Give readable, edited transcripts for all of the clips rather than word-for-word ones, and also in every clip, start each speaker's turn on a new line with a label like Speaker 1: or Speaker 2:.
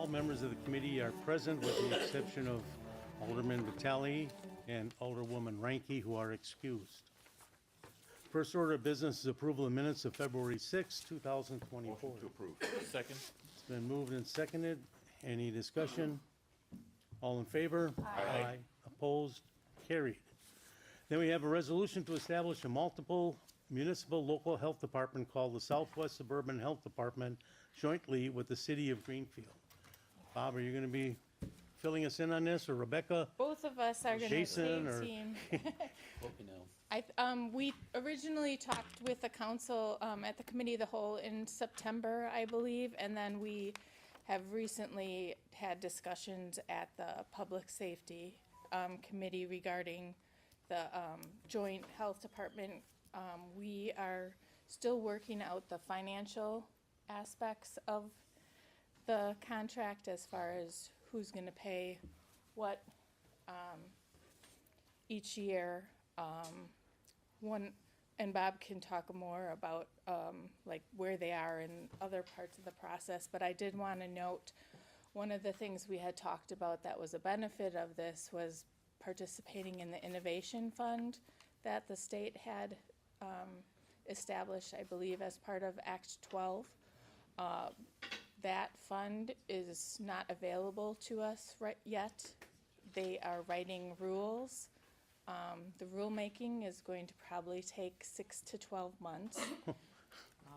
Speaker 1: all members of the committee are present with the exception of Alderman Vitale and Alderwoman Ranky, who are excused. First order of business is approval of minutes of February 6, 2024.
Speaker 2: Motion to approve.
Speaker 3: Second.
Speaker 1: It's been moved and seconded. Any discussion? All in favor? Aye. Opposed? Carried. Then we have a resolution to establish a multiple municipal local health department called the Southwest Suburban Health Department jointly with the City of Greenfield. Bob, are you going to be filling us in on this, or Rebecca?
Speaker 4: Both of us are going to
Speaker 1: Jason,
Speaker 4: tag
Speaker 1: or-
Speaker 4: team.
Speaker 3: Hope you know.
Speaker 4: We originally talked with the council at the committee of the whole in September, I believe, and then we have recently had discussions at the public safety committee regarding the joint health department. We are still working out the financial aspects of the contract as far as who's going to pay what each year. And Bob can talk more about like where they are in other parts of the process, but I did want to note one of the things we had talked about that was a benefit of this was participating in the innovation fund that the state had established, I believe, as part of Act 12. That fund is not available to us yet. They are writing rules. The rulemaking is going to probably take 6 to 12 months.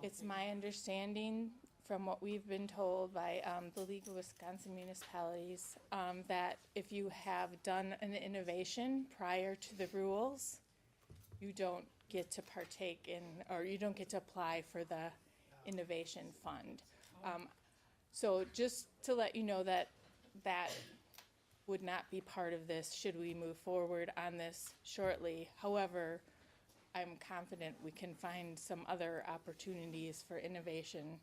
Speaker 4: It's my understanding from what we've been told by the League of Wisconsin Municipalities that if you have done an innovation prior to the rules, you don't get to partake in, or you don't get to apply for the innovation fund. So just to let you know that that would not be part of this should we move forward on this shortly. However, I'm confident we can find some other opportunities for innovation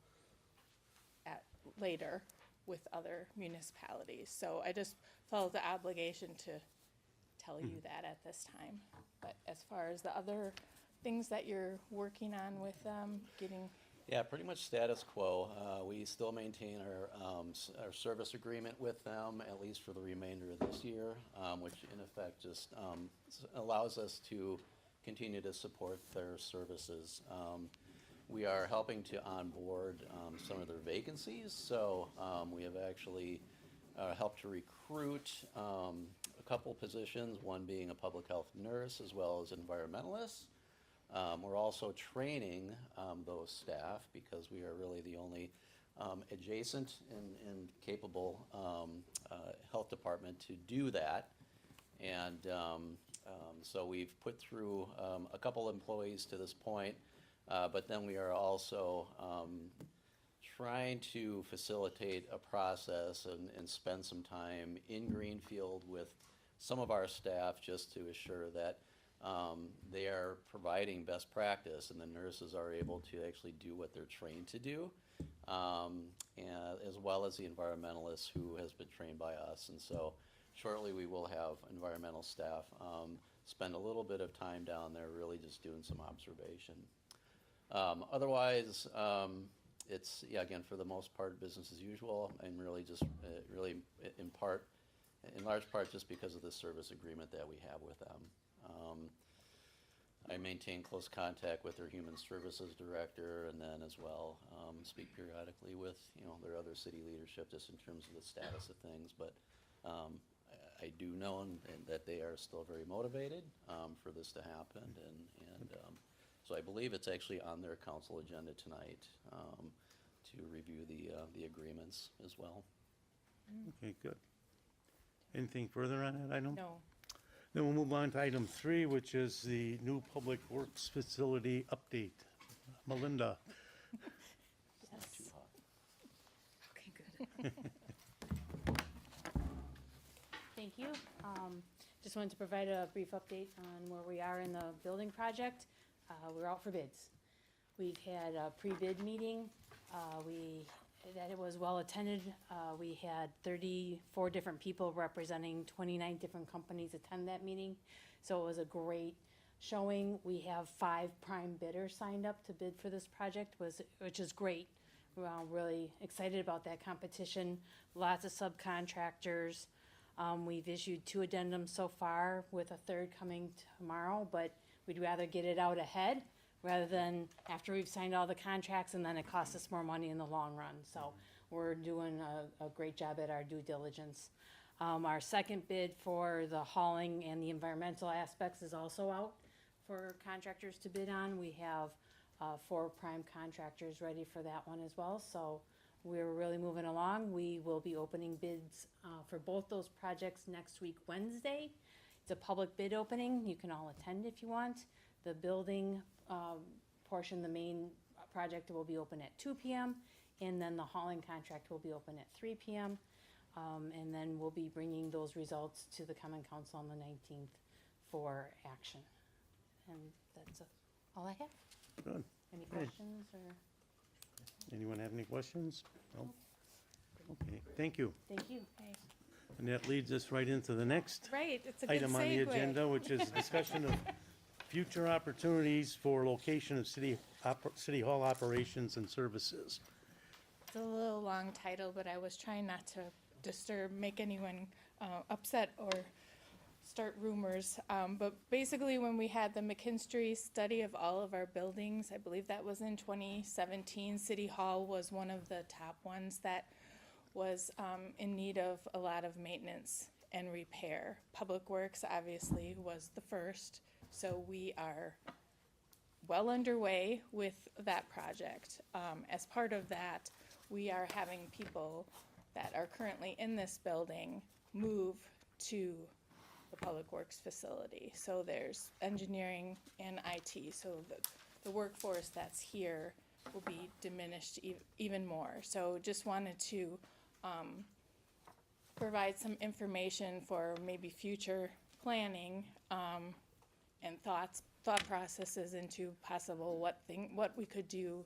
Speaker 4: later with other municipalities. So I just felt the obligation to tell you that at this time. But as far as the other things that you're working on with them, getting.
Speaker 3: Yeah, pretty much status quo. We still maintain our service agreement with them, at least for the remainder of this year, which in effect just allows us to continue to support their services. We are helping to onboard some of their vacancies, so we have actually helped to recruit a couple positions, one being a public health nurse as well as environmentalists. We're also training those staff because we are really the only adjacent and capable health department to do that. And so we've put through a couple employees to this point, but then we are also trying to facilitate a process and spend some time in Greenfield with some of our staff just to assure that they are providing best practice and the nurses are able to actually do what they're trained to do, and as well as the environmentalists who has been trained by us. And so shortly we will have environmental staff spend a little bit of time down there really just doing some observation. Otherwise, it's, yeah, again, for the most part, business as usual, and really just really in large part just because of the service agreement that we have with them. I maintain close contact with their human services director, and then as well speak periodically with their other city leadership just in terms of the status of things. But I do know that they are still very motivated for this to happen, and so I believe it's actually on their council agenda tonight to review the agreements as well.
Speaker 1: Okay, good. Anything further on that item?
Speaker 4: No.
Speaker 1: Then we'll move on to item 3, which is the new public works facility update. Melinda.
Speaker 3: Too hot.
Speaker 4: Okay, good.
Speaker 5: Thank you. Just wanted to provide a brief update on where we are in the building project. We're out for bids. We've had a pre-bid meeting. That it was well attended. We had 34 different people representing 29 different companies attend that meeting. So it was a great showing. We have 5 prime bidders signed up to bid for this project, which is great. We're all really excited about that competition. Lots of subcontractors. We've issued 2 addendums so far, with a third coming tomorrow, but we'd rather get it out ahead rather than after we've signed all the contracts and then it costs us more money in the long run. So we're doing a great job at our due diligence. Our second bid for the hauling and the environmental aspects is also out for contractors to bid on. We have 4 prime contractors ready for that one as well, so we're really moving along. We will be opening bids for both those projects next week, Wednesday. It's a public bid opening. You can all attend if you want. The building portion, the main project, will be open at 2 p.m., and then the hauling contract will be open at 3 p.m. And then we'll be bringing those results to the Common Council on the 19th for action. And that's all I have.
Speaker 1: Good.
Speaker 5: Any
Speaker 1: Okay.
Speaker 5: questions or?
Speaker 1: Anyone have any questions? No? Okay, thank you.
Speaker 5: Thank you.
Speaker 1: And that leads us right into the next
Speaker 4: Right, it's a good
Speaker 1: item on the
Speaker 4: segue.
Speaker 1: agenda, which is discussion of future opportunities for location of city hall operations and services.
Speaker 4: It's a little long title, but I was trying not to make anyone upset or start rumors. But basically, when we had the McKinstry study of all of our buildings, I believe that was in 2017, City Hall was one of the top ones that was in need of a lot of maintenance and repair. Public Works obviously was the first, so we are well underway with that project. As part of that, we are having people that are currently in this building move to the Public Works facility. So there's engineering and IT, so the workforce that's here will be diminished even more. So just wanted to provide some information for maybe future planning and thought processes into possible what we could do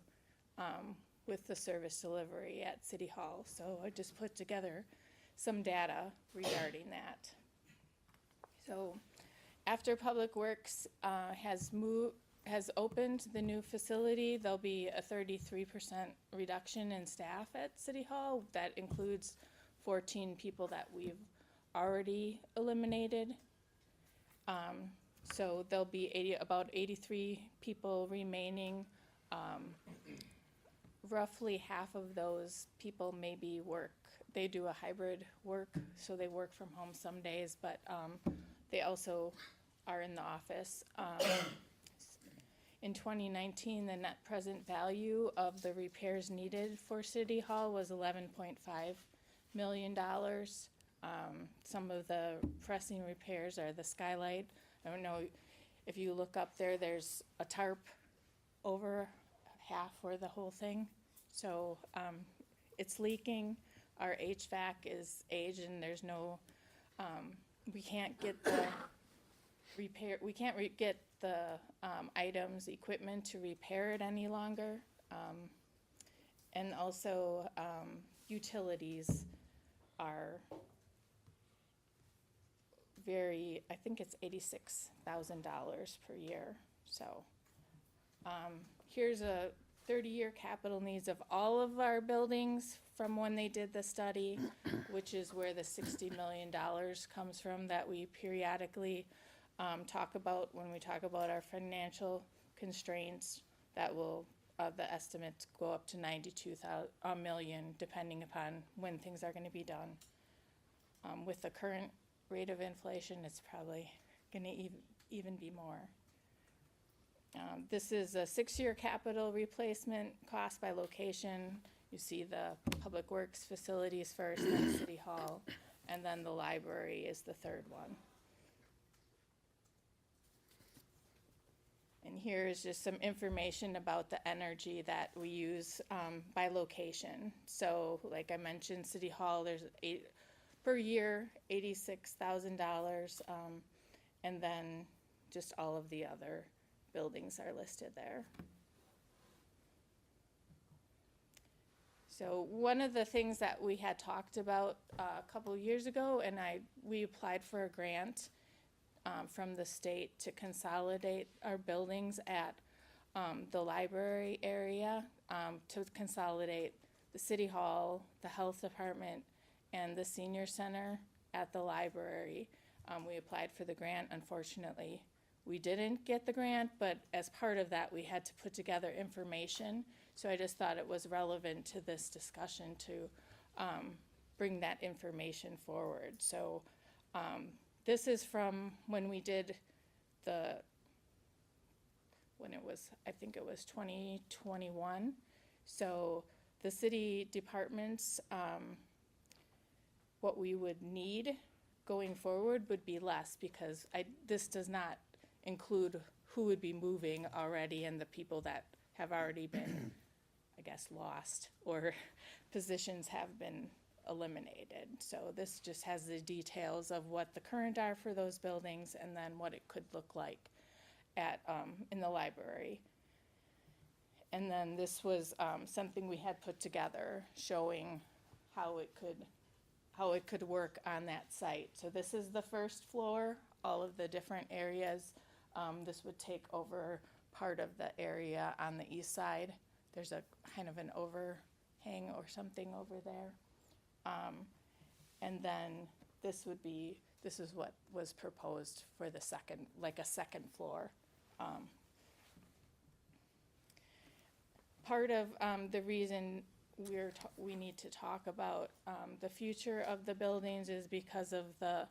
Speaker 4: with the service delivery at City Hall. So I just put together some data regarding that. So after Public Works has opened the new facility, there'll be a 33% reduction in staff at City Hall. That includes 14 people that we've already eliminated. So there'll be about 83 people remaining. Roughly half of those people maybe they do a hybrid work, so they work from home some days, but they also are in the office. In 2019, the net present value of the repairs needed for City Hall was $11.5 million. Some of the pressing repairs are the skylight. I don't know if you look up there, there's a tarp over half or the whole thing. So it's leaking. Our HVAC is aged and there's no, we can't get the get the items, equipment to repair it any longer. And also utilities are I think it's $86,000 per year. So here's a 30-year capital needs of all of our buildings from when they did the study, which is where the $60 million comes from that we periodically talk about when we talk about our financial constraints. That will, the estimates go up to $92 million depending upon when things are going to be done. With the current rate of inflation, it's probably going to even be more. This is a 6-year capital replacement cost by location. You see the Public Works facilities first, then City Hall, and then the library is the third one. And here is just some information about the energy that we use by location. So like I mentioned, City Hall, there's per year, $86,000, and then just all of the other buildings are listed there. So one of the things that we had talked about a couple years ago, and we applied for a grant from the state to consolidate our buildings at the library area, to consolidate the city hall, the health department, and the senior center at the library. We applied for the grant. Unfortunately, we didn't get the grant, but as part of that, we had to put together information. So I just thought it was relevant to this discussion to bring that information forward. So this is from when we did I think it was 2021. So the city departments, what we would need going forward would be less, because this does not include who would be moving already and the people that have already been, I guess, lost, or positions have been eliminated. So this just has the details of what the current are for those buildings, and then what it could look like at, in the library. And then this was something we had put together showing how it could work on that site. So this is the first floor, all of the different areas. This would take over part of the area on the east side. There's a kind of an overhang or something over there. And then this is what was proposed for the second, like a second floor. Part of the reason we need to talk about the future of the buildings is because of the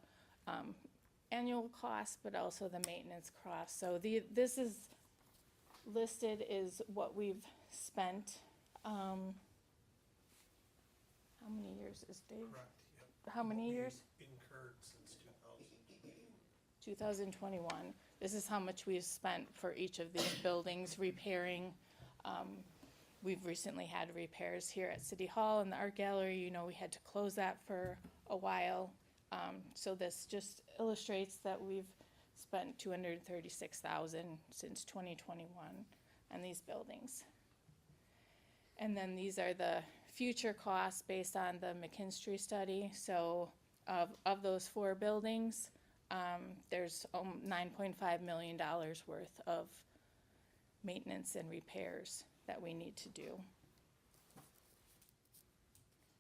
Speaker 4: annual cost, but also the maintenance cost. So this is listed is what we've spent. How many years is Dave?
Speaker 2: Correct, yep.
Speaker 4: How many
Speaker 2: What we
Speaker 4: years?
Speaker 2: Incurred since 2000.
Speaker 4: 2021. This is how much we've spent for each of these buildings repairing. We've recently had repairs here at City Hall and the Art Gallery. You know, we had to close that for a while. So this just illustrates that we've spent $236,000 since 2021 on these buildings. And then these are the future costs based on the McKinstry study. So of those 4 buildings, there's $9.5 million worth of maintenance and repairs that we need to do.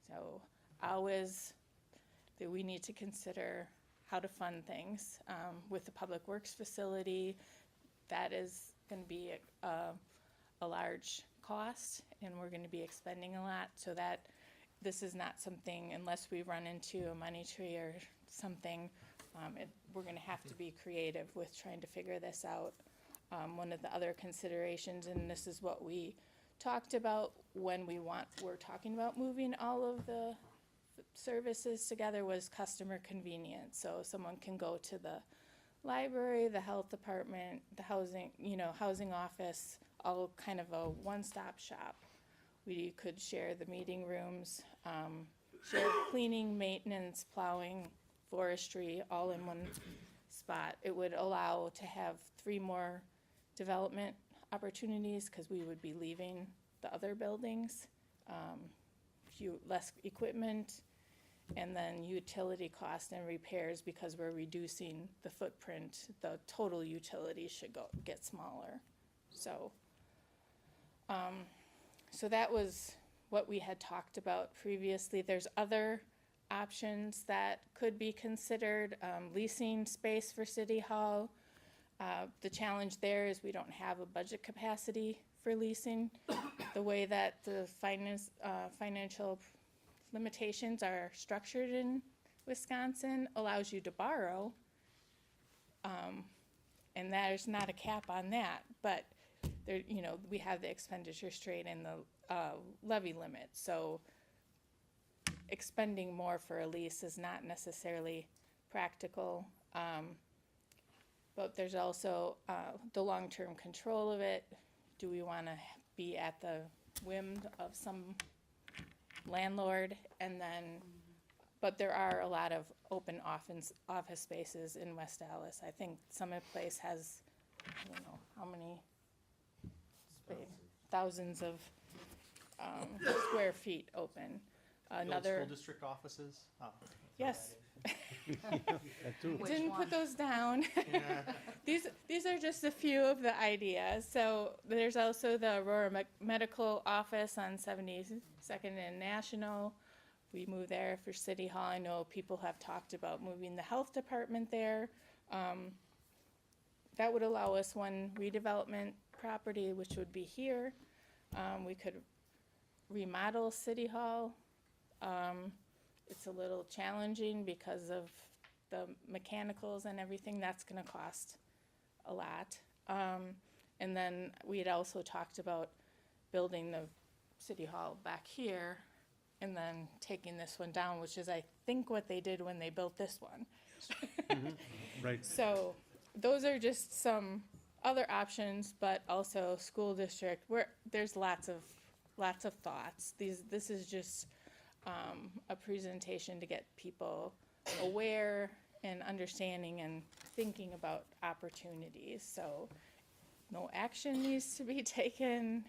Speaker 4: So always that we need to consider how to fund things. With the Public Works facility, that is going to be a large cost, and we're going to be expending a lot, so that this is not something, unless we run into a money tree or something, we're going to have to be creative with trying to figure this out. One of the other considerations, and this is what we talked about when we're talking about moving all of the services together, was customer convenience. So someone can go to the library, the health department, the housing office, all kind of a one-stop shop. We could share the meeting rooms, share cleaning, maintenance, plowing, forestry, all in one spot. It would allow to have 3 more development opportunities, because we would be leaving the other buildings, less equipment, and then utility cost and repairs, because we're reducing the footprint. The total utilities should get smaller. So, so that was what we had talked about previously. There's other options that could be considered, leasing space for City Hall. The challenge there is we don't have a budget capacity for leasing. The way that the financial limitations are structured in Wisconsin allows you to borrow, and there's not a cap on that, but there, we have the expenditure straight and the levy limit. So expending more for a lease is not necessarily practical. But there's also the long-term control of it. Do we want to be at the whim of some landlord? And then, but there are a lot of open office spaces in West Allis. I think Summit Place has, I don't know, how many thousands of square feet open.
Speaker 6: The old
Speaker 4: Another,
Speaker 6: school district offices? Oh, throw
Speaker 4: yes.
Speaker 6: that in.
Speaker 1: That too.
Speaker 4: Didn't put those down.
Speaker 6: Yeah.
Speaker 4: These these are just a few of the ideas. So there's also the Aurora Medical Office on 72nd and National. We move there for City Hall. I know people have talked about moving the health department there. That would allow us one redevelopment property, which would be here. We could remodel City Hall. It's a little challenging because of the mechanicals and everything. That's gonna cost a lot. And then we had also talked about building the City Hall back here and then taking this one down, which is, I think, what they did when they built this one.
Speaker 1: Right.
Speaker 4: So those are just some other options, but also school district, where there's lots of thoughts. This is just a presentation to get people aware and understanding and thinking about opportunities. So no action needs to be taken.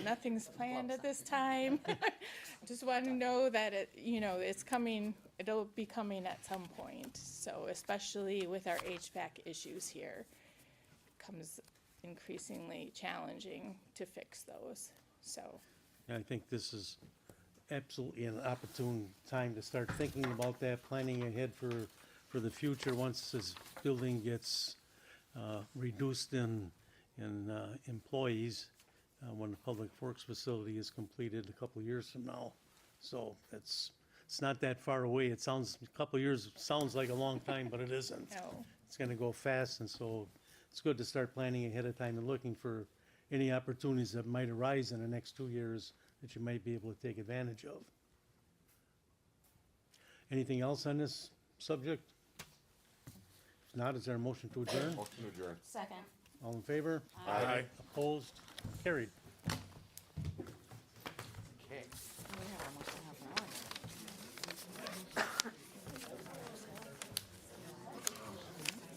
Speaker 4: Nothing's planned at this time. Just want to know that it's coming. It'll be coming at some point. So especially with our HVAC issues here, comes increasingly challenging to fix those. So
Speaker 1: I think this is absolutely an opportune time to start thinking about that, planning ahead for the future once this building gets reduced in employees, when the public works facility is completed a couple of years from now. So it's not that far away. It sounds, a couple of years sounds like a long time, but it isn't.
Speaker 4: no.
Speaker 1: It's gonna go fast, and so it's good to start planning ahead of time and looking for any opportunities that might arise in the next 2 years that you might be able to take advantage of. Anything else on this subject? If not, is there a motion to adjourn?
Speaker 7: Motion to adjourn.
Speaker 5: Second.
Speaker 1: All in favor?
Speaker 7: Aye.
Speaker 1: Opposed? Carried.
Speaker 7: Okay.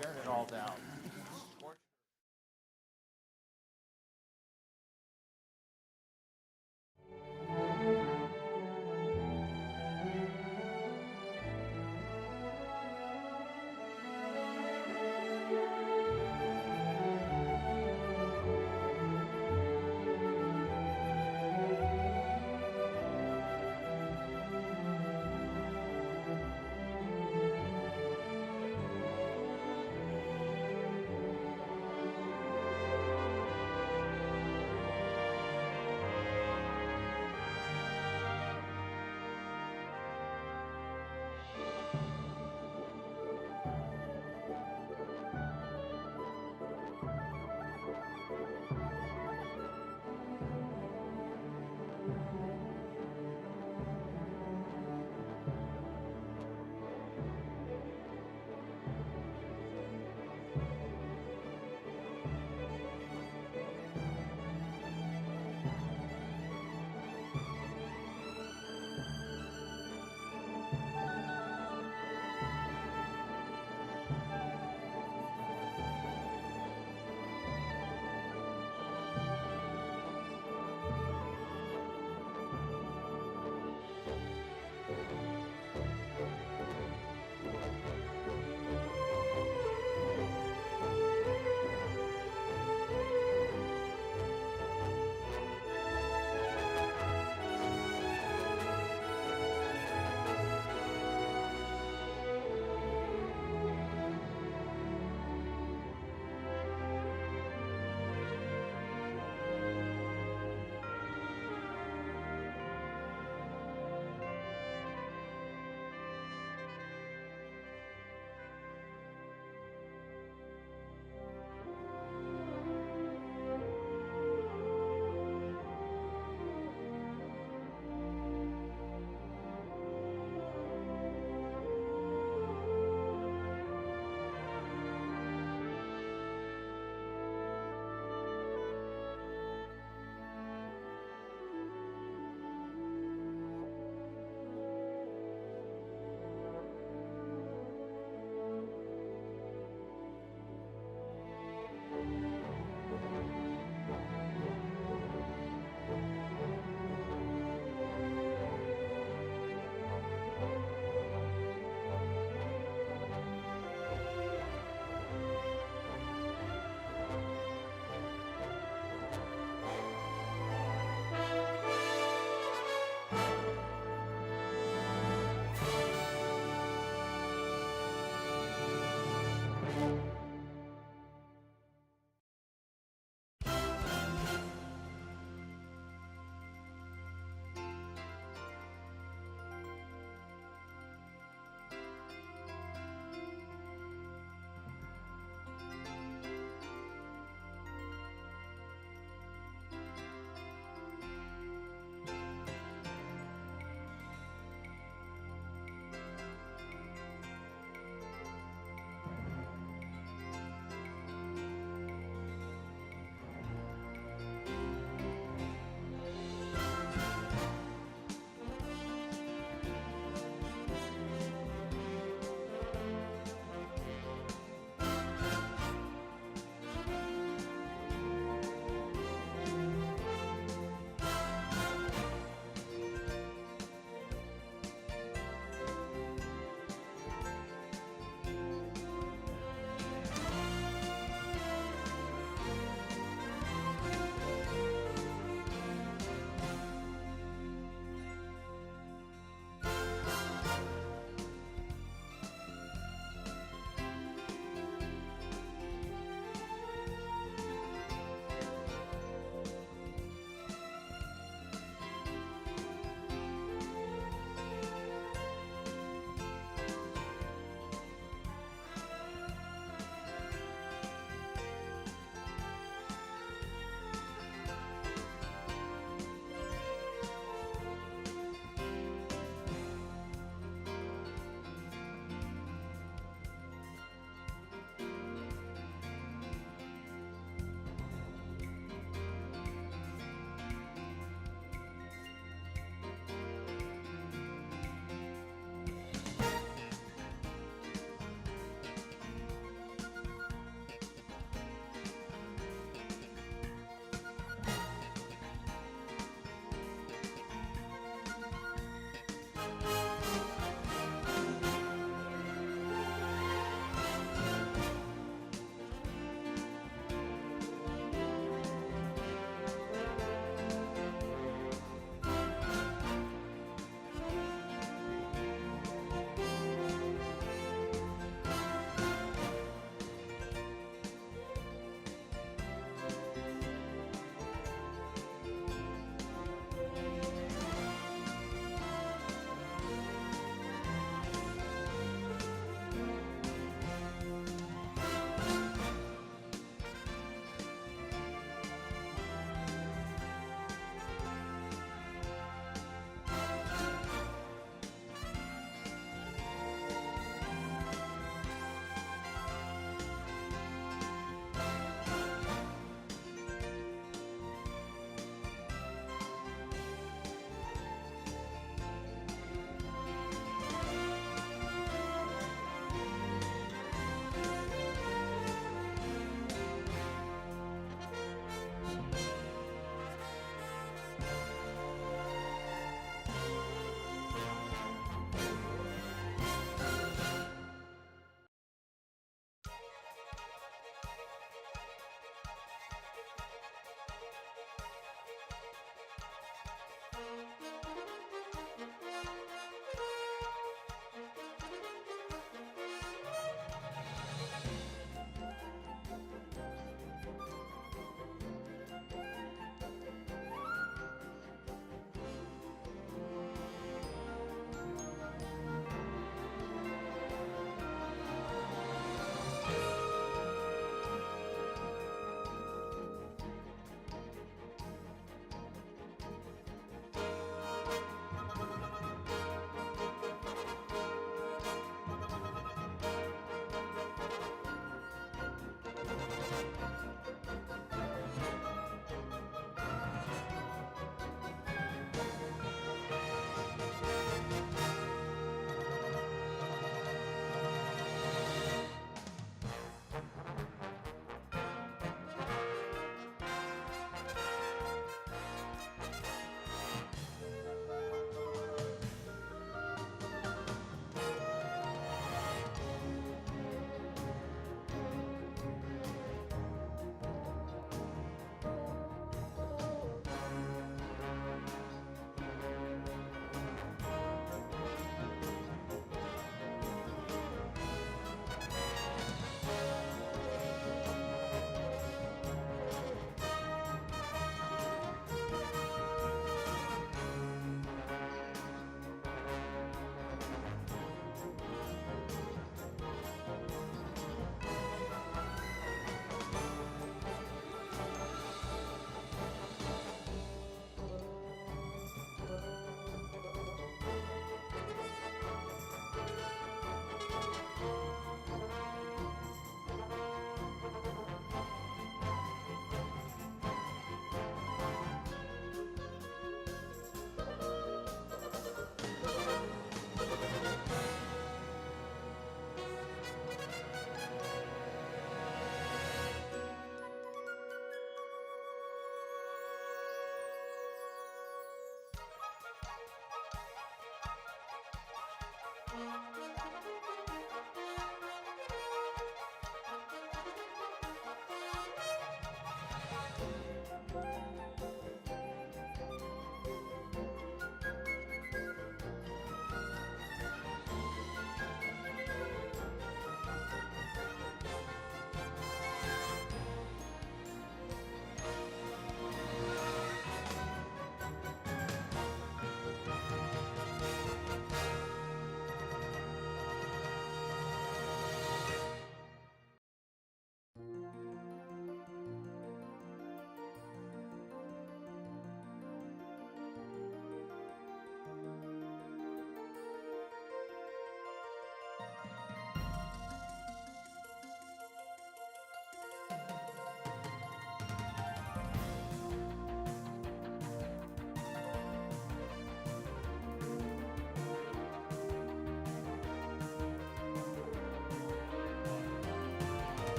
Speaker 6: Tearing it all down.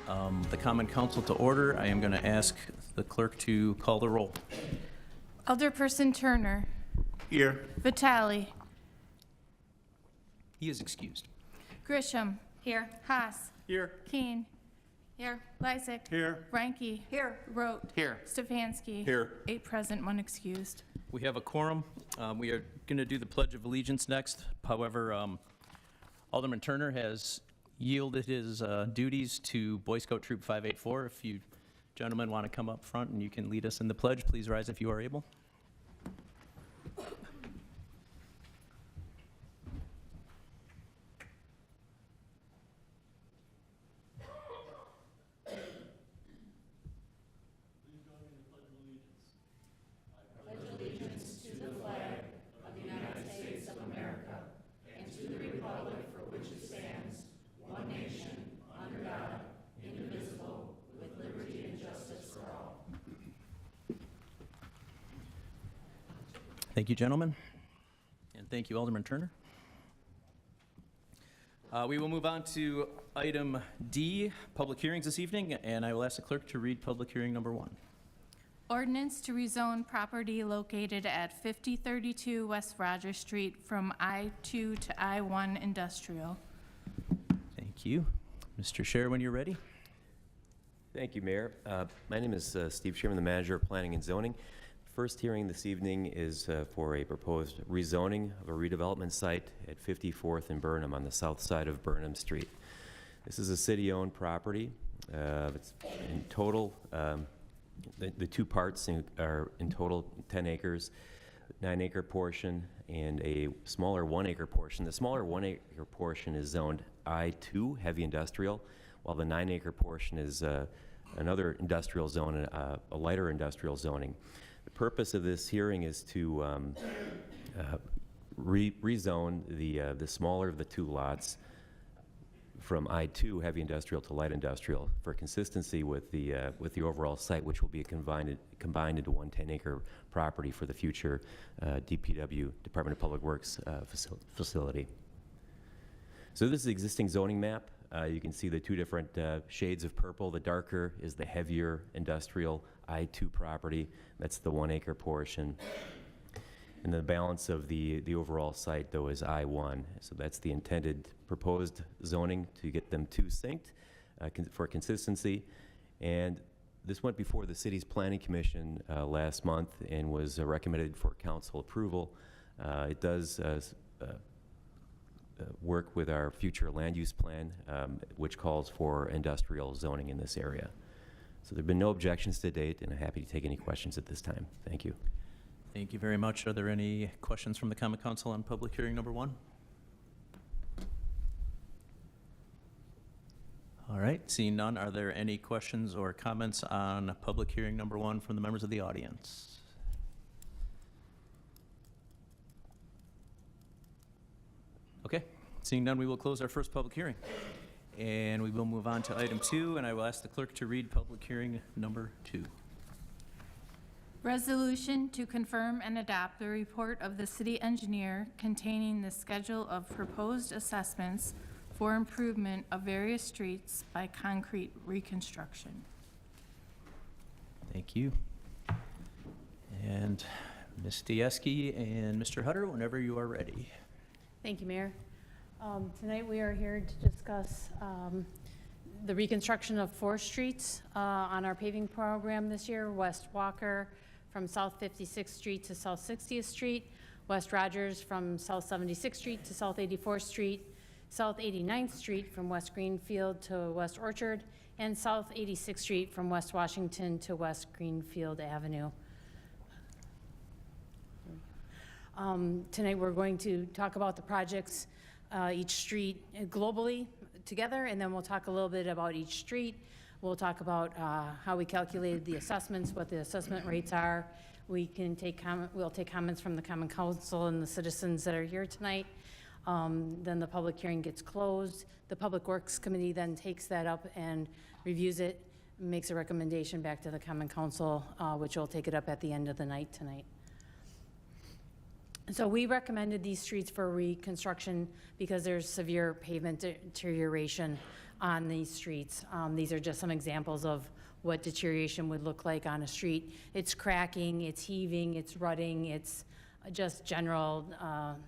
Speaker 7: the Common Council to order. I am going to ask the clerk to call the roll.
Speaker 4: Alderperson Turner.
Speaker 6: Here.
Speaker 4: Vitale.
Speaker 7: He is excused.
Speaker 4: Grisham. Here. Haas.
Speaker 6: Here.
Speaker 4: Keen. Here. Lysick.
Speaker 1: Here.
Speaker 4: Ranky. Here. Rote.
Speaker 6: Here.
Speaker 4: Stefanski.
Speaker 6: Here.
Speaker 4: 8 present, 1 excused.
Speaker 7: We have a quorum. We are going to do the Pledge of Allegiance next. However, Alderman Turner has yielded his duties to Boy Scout Troop 584. If you gentlemen want to come up front and you can lead us in the pledge, please rise if you are able. Thank you, gentlemen. And thank you, Alderman Turner. We will move on to item D, public hearings this evening, and I will ask the clerk to read public hearing number 1.
Speaker 4: Ordinance to rezone property located at 5032 West Roger Street from I-2 to I-1 industrial.
Speaker 7: Thank you. Mr. Scher, when you're ready.
Speaker 8: Thank you, Mayor. My name is Steve Sherman, the Manager of Planning and Zoning. First hearing this evening is for a proposed rezoning of a redevelopment site at 54th and Burnham on the south side of Burnham Street. This is a city-owned property. It's in total, the two parts are in total 10 acres, 9-acre portion, and a smaller 1-acre portion. The smaller 1-acre portion is zoned I-2, heavy industrial, while the 9-acre portion is another industrial zone, a lighter industrial zoning. The purpose of this hearing is to rezone the smaller of the two lots from I-2 heavy industrial to light industrial for consistency with the overall site, which will be combined into one 10-acre property for the future DPW, Department of Public Works facility. So this is the existing zoning map. You can see the two different shades of purple. The darker is the heavier industrial I-2 property. That's the 1-acre portion. And the balance of the overall site, though, is I-1. So that's the intended proposed zoning to get them two synced for consistency. And this went before the city's planning commission last month and was recommended for council approval. It does work with our future land use plan, which calls for industrial zoning in this area. So there have been no objections to date, and I'm happy to take any questions at this time. Thank you.
Speaker 7: Thank you very much. Are there any questions from the Common Council on public hearing number 1? All right, seeing none, are there any questions or comments on public hearing number 1 from the members of the audience? Okay, seeing none, we will close our first public hearing. And we will move on to item 2, and I will ask the clerk to read public hearing number 2.
Speaker 4: Resolution to confirm and adopt the report of the city engineer containing the schedule of proposed assessments for improvement of various streets by concrete reconstruction.
Speaker 7: Thank you. And Ms. Dieskey and Mr. Hutter, whenever you are ready.
Speaker 5: Thank you, Mayor. Tonight we are here to discuss the reconstruction of 4 streets on our paving program this year. West Walker from South 56th Street to South 60th Street, West Rogers from South 76th Street to South 84th Street, South 89th Street from West Greenfield to West Orchard, and South 86th Street from West Washington to West Greenfield Avenue. Tonight we're going to talk about the projects, each street globally together, and then we'll talk a little bit about each street. We'll talk about how we calculated the assessments, what the assessment rates are. We'll take comments from the Common Council and the citizens that are here tonight. Then the public hearing gets closed. The Public Works Committee then takes that up and reviews it, makes a recommendation back to the Common Council, which will take it up at the end of the night tonight. So we recommended these streets for reconstruction because there's severe pavement deterioration on these streets. These are just some examples of what deterioration would look like on a street. It's cracking, it's heaving, it's rutting, it's just general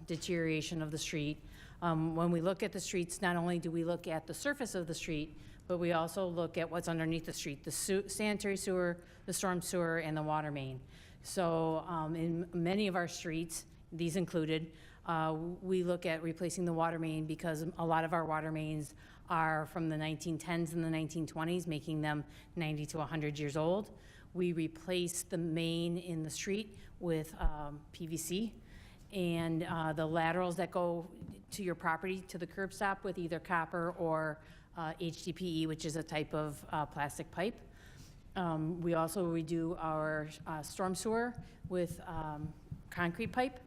Speaker 5: deterioration of the street. When we look at the streets, not only do we look at the surface of the street, but we also look at what's underneath the street, the sanitary sewer, the storm sewer, and the water main. So in many of our streets, these included, we look at replacing the water main because a lot of our water mains are from the 1910s and the 1920s, making them 90 to 100 years old. We replace the main in the street with PVC, and the laterals that go to your property to the curb stop with either copper or HDPE, which is a type of plastic pipe. We also redo our storm sewer with concrete pipe,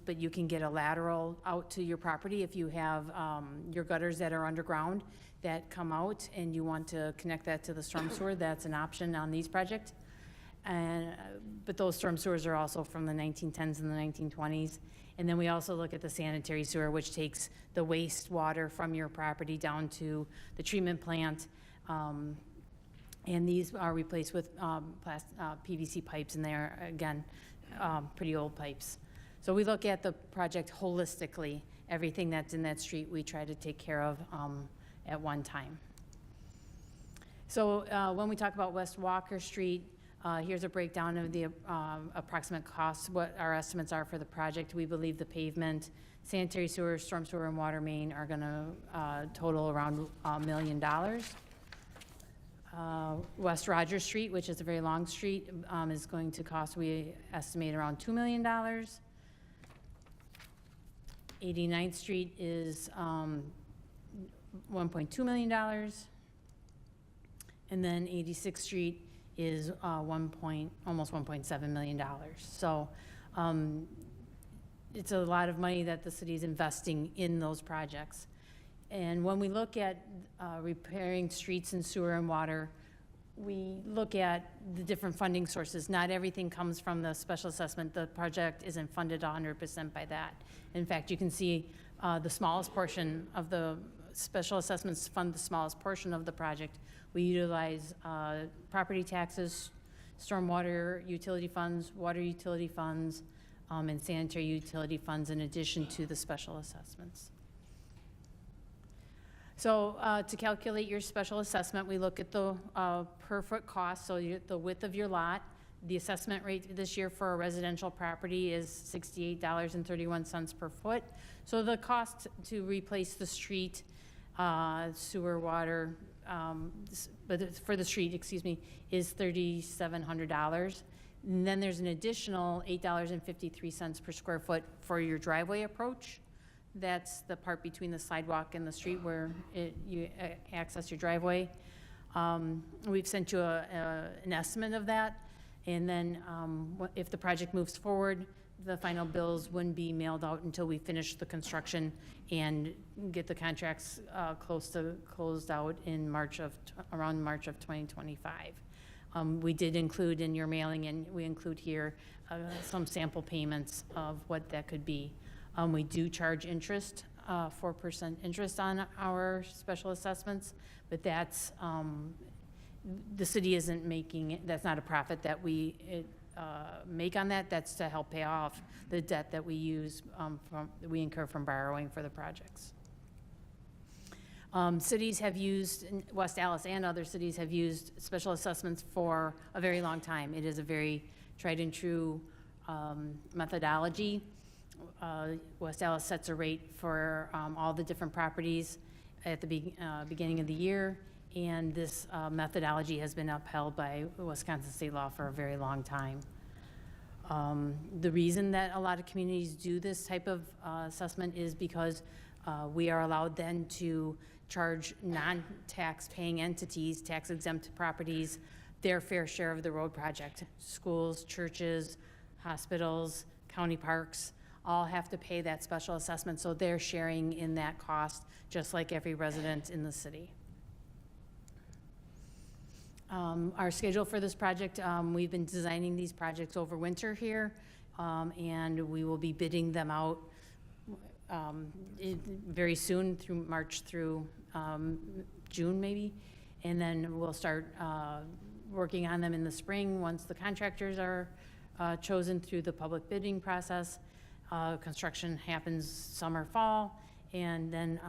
Speaker 5: but you can get a lateral out to your property if you have your gutters that are underground that come out and you want to connect that to the storm sewer. That's an option on these projects. But those storm sewers are also from the 1910s and the 1920s. And then we also look at the sanitary sewer, which takes the wastewater from your property down to the treatment plant. And these are replaced with PVC pipes, and they're, again, pretty old pipes. So we look at the project holistically. Everything that's in that street, we try to take care of at one time. So when we talk about West Walker Street, here's a breakdown of the approximate costs, what our estimates are for the project. We believe the pavement, sanitary sewer, storm sewer, and water main are going to total around $1 million. West Rogers Street, which is a very long street, is going to cost, we estimate, around $2 million. 89th Street is $1.2 million. And then 86th Street is almost $1.7 million. So it's a lot of money that the city is investing in those projects. And when we look at repairing streets and sewer and water, we look at the different funding sources. Not everything comes from the special assessment. The project isn't funded 100% by that. In fact, you can see the smallest portion of the special assessments fund the smallest portion of the project. We utilize property taxes, stormwater utility funds, water utility funds, and sanitary utility funds in addition to the special assessments. So to calculate your special assessment, we look at the per foot cost, so the width of your lot. The assessment rate this year for a residential property is $68.31 per foot. So the cost to replace the street, sewer, water, but for the street, excuse me, is $3,700. And then there's an additional $8.53 per square foot for your driveway approach. That's the part between the sidewalk and the street where you access your driveway. We've sent you an estimate of that. And then if the project moves forward, the final bills wouldn't be mailed out until we finish the construction and get the contracts closed out in around March of 2025. We did include in your mailing, and we include here some sample payments of what that could be. We do charge interest, 4% interest on our special assessments, but that's, the city isn't making it, that's not a profit that we make on that. That's to help pay off the debt that we use we incur from borrowing for the projects. Cities have used, West Allis and other cities have used special assessments for a very long time. It is a very tried and true methodology. West Allis sets a rate for all the different properties at the beginning of the year, and this methodology has been upheld by Wisconsin state law for a very long time. The reason that a lot of communities do this type of assessment is because we are allowed then to charge non-tax paying entities, tax exempt properties, their fair share of the road project. Schools, churches, hospitals, county parks, all have to pay that special assessment, so they're sharing in that cost just like every resident in the city. Our schedule for this project, we've been designing these projects over winter here, and we will be bidding them out very soon through March through June maybe. And then we'll start working on them in the spring, once the contractors are chosen through the public bidding process. Construction happens summer, fall, and then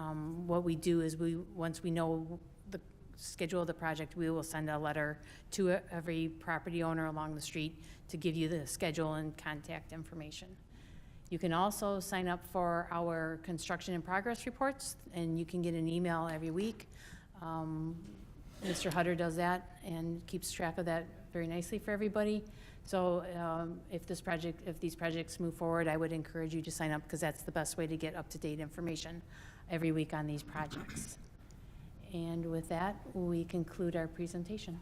Speaker 5: what we do is once we know the schedule of the project, we will send a letter to every property owner along the street to give you the schedule and contact information. You can also sign up for our construction in progress reports, and you can get an email every week. Mr. Hutter does that and keeps track of that very nicely for everybody. So if these projects move forward, I would encourage you to sign up, because that's the best way to get up-to-date information every week on these projects. And with that, we conclude our presentation.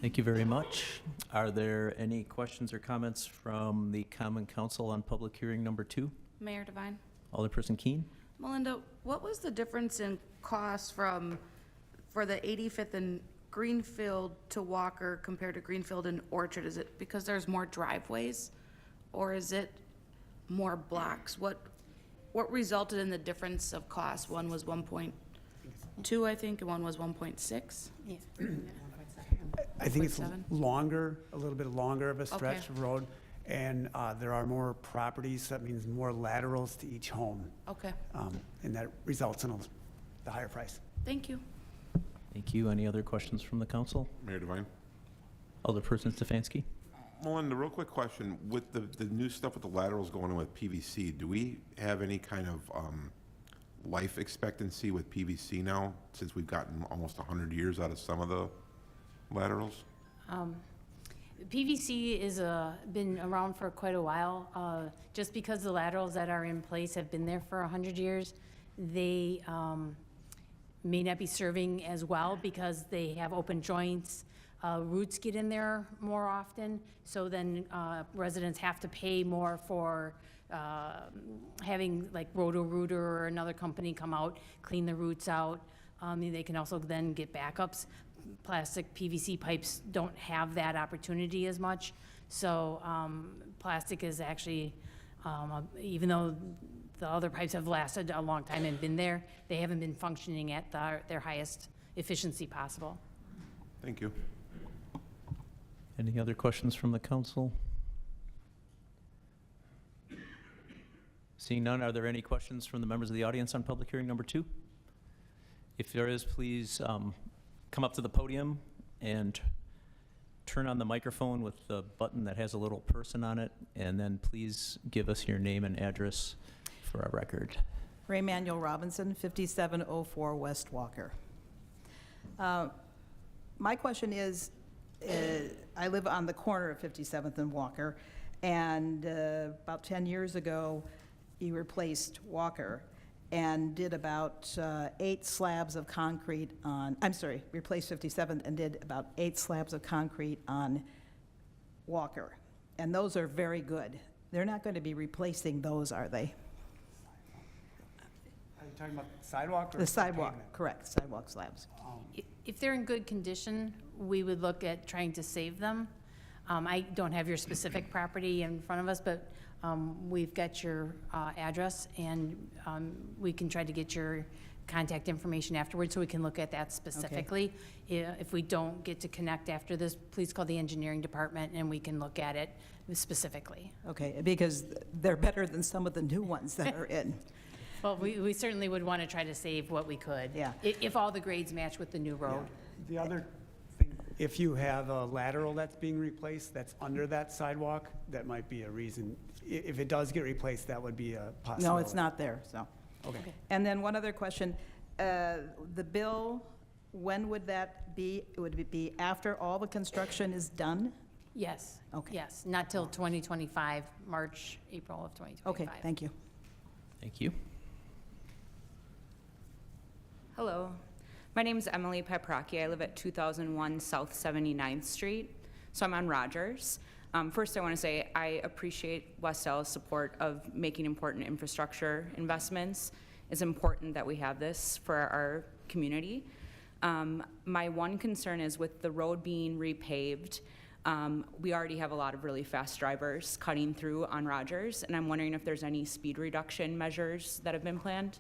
Speaker 7: Thank you very much. Are there any questions or comments from the Common Council on public hearing number 2?
Speaker 9: Mayor Devine.
Speaker 7: Alderperson Keene?
Speaker 9: Melinda, what was the difference in cost for the 85th and Greenfield to Walker compared to Greenfield and Orchard? Is it because there's more driveways, or is it more blocks? What resulted in the difference of cost? One was 1.2, I think, and one was 1.6?
Speaker 5: Yeah.
Speaker 10: I think it's
Speaker 9: 0.7?
Speaker 10: longer, a little bit longer of a stretch
Speaker 9: Okay.
Speaker 10: of road, and there are more properties, that means more laterals to each home,
Speaker 9: Okay,
Speaker 10: and that results in the higher price.
Speaker 9: thank you.
Speaker 7: Thank you. Any other questions from the council?
Speaker 11: Mayor Devine?
Speaker 7: Alderperson Stefanski?
Speaker 11: Melinda, real quick question. With the new stuff with the laterals going in with PVC, do we have any kind of life expectancy with PVC now, since we've gotten almost 100 years out of some of the laterals?
Speaker 5: PVC is been around for quite a while. Just because the laterals that are in place have been there for 100 years, they may not be serving as well because they have open joints. Roots get in there more often, so then residents have to pay more for having like Roto-Rooter or another company come out, clean the roots out. They can also then get backups. Plastic PVC pipes don't have that opportunity as much. So plastic is actually, even though the other pipes have lasted a long time and been there, they haven't been functioning at their highest efficiency possible.
Speaker 11: Thank you.
Speaker 7: Any other questions from the council? Seeing none, are there any questions from the members of the audience on public hearing number 2? If there is, please come up to the podium and turn on the microphone with the button that has a little person on it, and then please give us your name and address for our record.
Speaker 12: Ray Manuel Robinson, 5704 West Walker. My question is, I live on the corner of 57th and Walker, and about 10 years ago, you replaced Walker and did about 8 slabs of concrete on, replaced 57th and did about 8 slabs of concrete on Walker. And those are very good. They're not going to be replacing those, are they?
Speaker 10: Are you talking about sidewalk or
Speaker 12: The sidewalk,
Speaker 10: pavement?
Speaker 12: correct, sidewalk slabs.
Speaker 5: If they're in good condition, we would look at trying to save them. I don't have your specific property in front of us, but we've got your address, and we can try to get your contact information afterwards so we can look at that specifically. If we don't get to connect after this, please call the engineering department and we can look at it specifically.
Speaker 12: Okay, because they're better than some of the new ones that are in.
Speaker 5: Well, we certainly would want to try to save what we could.
Speaker 12: Yeah.
Speaker 5: If all the grades match with the new road.
Speaker 10: The other thing, if you have a lateral that's being replaced that's under that sidewalk, that might be a reason. If it does get replaced, that would be a possibility.
Speaker 12: No, it's not there, so.
Speaker 10: Okay.
Speaker 12: And then one other question. The bill, when would that be? Would it be after all the construction is done?
Speaker 5: Yes.
Speaker 12: Okay.
Speaker 5: Yes, not till 2025, March, April of 2025.
Speaker 12: Okay, thank you.
Speaker 7: Thank you.
Speaker 13: Hello, my name is Emily Paprocki. I live at 2001 South 79th Street, so I'm on Rogers. First, I want to say I appreciate West Allis' support of making important infrastructure investments. It's important that we have this for our community. My one concern is with the road being repaved, we already have a lot of really fast drivers cutting through on Rogers, and I'm wondering if there's any speed reduction measures that have been planned?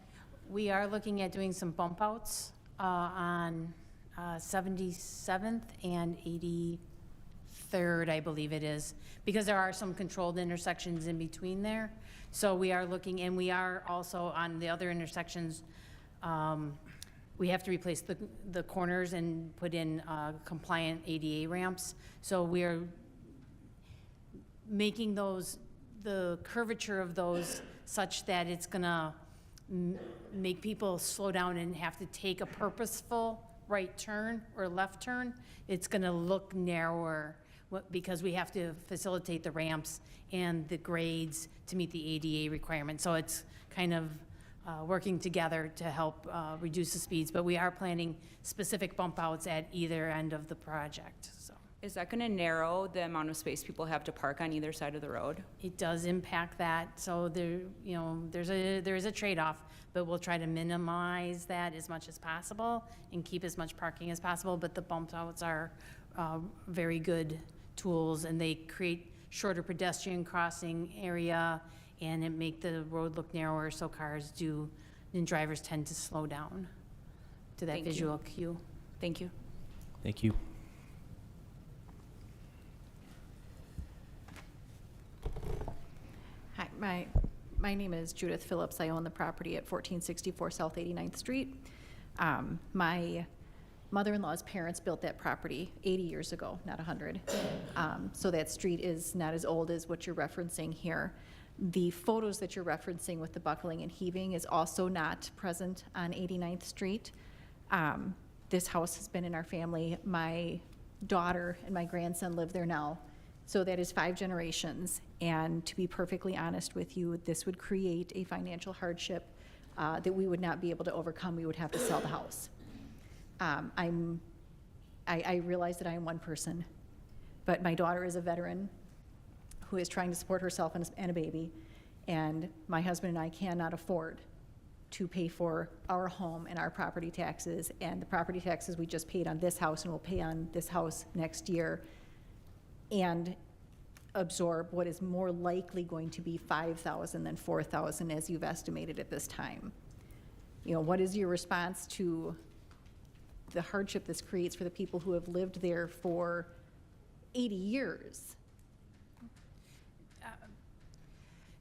Speaker 5: We are looking at doing some bump outs on 77th and 83rd, I believe it is, because there are some controlled intersections in between there. So we are looking, and we are also on the other intersections, we have to replace the corners and put in compliant ADA ramps. So we are making those, the curvature of those such that it's gonna make people slow down and have to take a purposeful right turn or left turn. It's gonna look narrower because we have to facilitate the ramps and the grades to meet the ADA requirements. So it's kind of working together to help reduce the speeds, but we are planning specific bump outs at either end of the project, so.
Speaker 13: Is that going to narrow the amount of space people have to park on either side of the road?
Speaker 5: It does impact that, so there, you know, there is a trade-off, but we'll try to minimize that as much as possible and keep as much parking as possible, but the bump outs are very good tools, and they create shorter pedestrian crossing area, and it make the road look narrower, so cars do, and drivers tend to slow down to that
Speaker 13: Thank you.
Speaker 5: visual cue.
Speaker 13: Thank you.
Speaker 7: Thank you.
Speaker 14: Hi, my name is Judith Phillips. I own the property at 1464 South 89th Street. My mother-in-law's parents built that property 80 years ago, not 100. So that street is not as old as what you're referencing here. The photos that you're referencing with the buckling and heaving is also not present on 89th Street. This house has been in our family. My daughter and my grandson live there now. So that is 5 generations. And to be perfectly honest with you, this would create a financial hardship that we would not be able to overcome. We would have to sell the house. I realize that I am one person, but my daughter is a veteran who is trying to support herself and a baby, and my husband and I cannot afford to pay for our home and our property taxes, and the property taxes we just paid on this house and will pay on this house next year, and absorb what is more likely going to be $5,000 than $4,000 as you've estimated at this time. You know, what is your response to the hardship this creates for the people who have lived there for 80 years?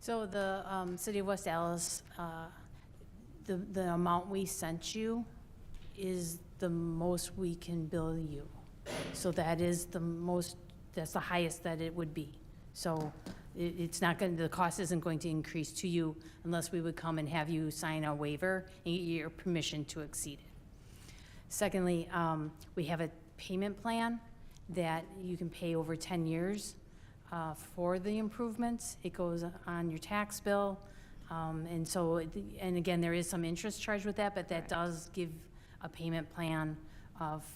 Speaker 5: So the City of West Allis, the amount we sent you is the most we can bill you. So that is the most, that's the highest that it would be. So it's not going to, the cost isn't going to increase to you unless we would come and have you sign a waiver and get your permission to exceed it. Secondly, we have a payment plan that you can pay over 10 years for the improvements. It goes on your tax bill. And so, and again, there is some interest charged with that, but that does give a payment plan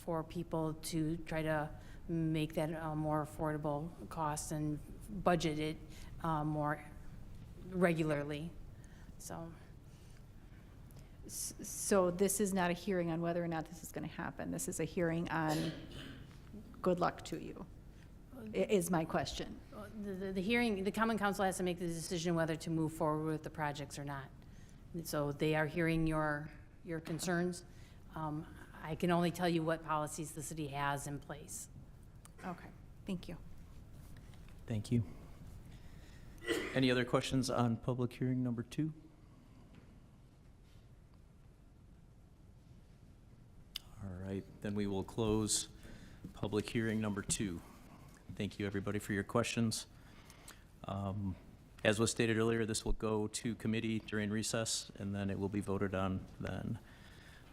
Speaker 5: for people to try to make that a more affordable cost and budget it more regularly.
Speaker 14: So this is not a hearing on whether or not this is going to happen. This is a hearing on good luck to you, is my question.
Speaker 5: The hearing, the Common Council has to make the decision whether to move forward with the projects or not. And so they are hearing your concerns. I can only tell you what policies the city has in place.
Speaker 14: Okay, thank you.
Speaker 7: Thank you. Any other questions on public hearing number 2? All right, then we will close public hearing number 2. Thank you, everybody, for your questions. As was stated earlier, this will go to committee during recess, and then it will be voted on then.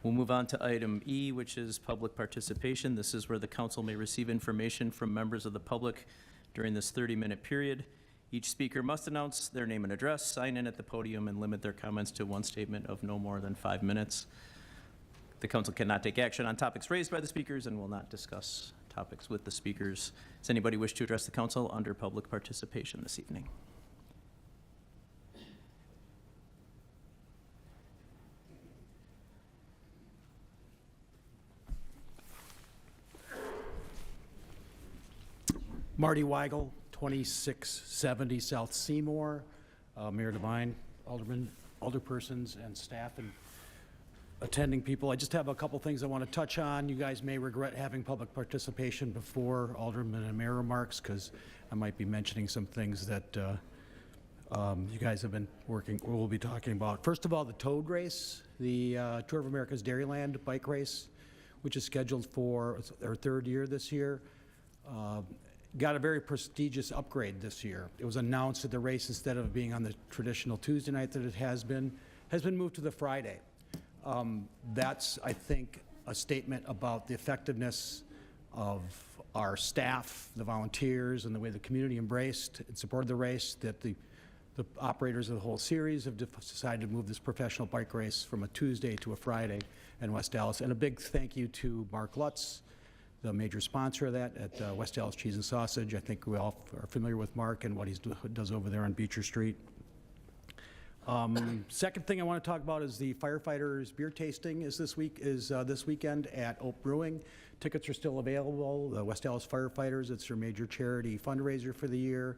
Speaker 7: We'll move on to item E, which is public participation. This is where the council may receive information from members of the public during this 30-minute period. Each speaker must announce their name and address, sign in at the podium, and limit their comments to one statement of no more than 5 minutes. The council cannot take action on topics raised by the speakers and will not discuss topics with the speakers. Does anybody wish to address the council under public participation this evening?
Speaker 2: Marty Weigel, 2670 South Seymour. Mayor Devine, aldermen, alderpersons, and staff, and attending people. I just have a couple things I want to touch on. You guys may regret having public participation before Alderman and Mayor remarks, because I might be mentioning some things that you guys have been we'll be talking about. First of all, the Toad Race, the Tour of America's Dairyland bike race, which is scheduled for our third year this year. Got a very prestigious upgrade this year. It was announced that the race, instead of being on the traditional Tuesday night that it has been moved to the Friday. That's, I think, a statement about the effectiveness of our staff, the volunteers, and the way the community embraced and supported the race, that the operators of the whole series have decided to move this professional bike race from a Tuesday to a Friday in West Dallas. And a big thank you to Mark Lutz, the major sponsor of that at West Dallas Cheese and Sausage. I think we all are familiar with Mark and what he does over there on Beecher Street. Second thing I want to talk about is the firefighters beer tasting is this weekend at Oak Brewing. Tickets are still available. The West Dallas Firefighters, it's their major charity fundraiser for the year.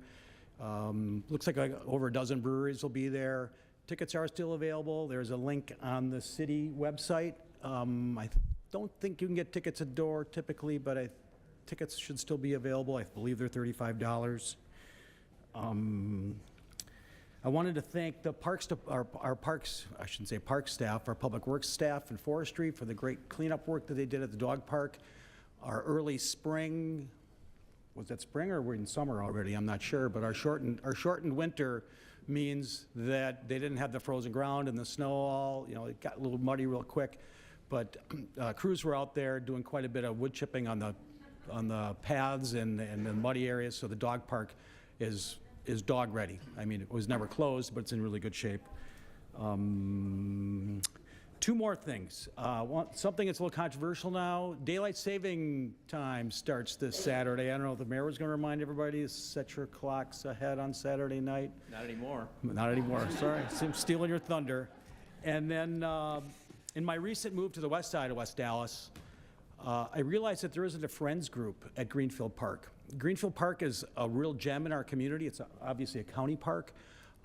Speaker 2: Looks like over a dozen breweries will be there. Tickets are still available. There's a link on the city website. I don't think you can get tickets at door typically, but tickets should still be available. I believe they're $35. I wanted to thank the our parks, I shouldn't say park staff, our public works staff and forestry for the great cleanup work that they did at the dog park. Our early spring, was that spring or we're in summer already? I'm not sure, but our shortened winter means that they didn't have the frozen ground and the snow all, it got a little muddy real quick. But crews were out there doing quite a bit of wood chipping on the paths and the muddy areas, so the dog park is dog ready. I mean, it was never closed, but it's in really good shape. Two more things. Something that's a little controversial now. Daylight saving time starts this Saturday. I don't know if the mayor was going to remind everybody to set your clocks ahead on Saturday night.
Speaker 7: Not anymore.
Speaker 2: Not anymore. Sorry, I'm stealing your thunder. And then in my recent move to the west side of West Dallas, I realized that there isn't a friends group at Greenfield Park. Greenfield Park is a real gem in our community. It's obviously a county park.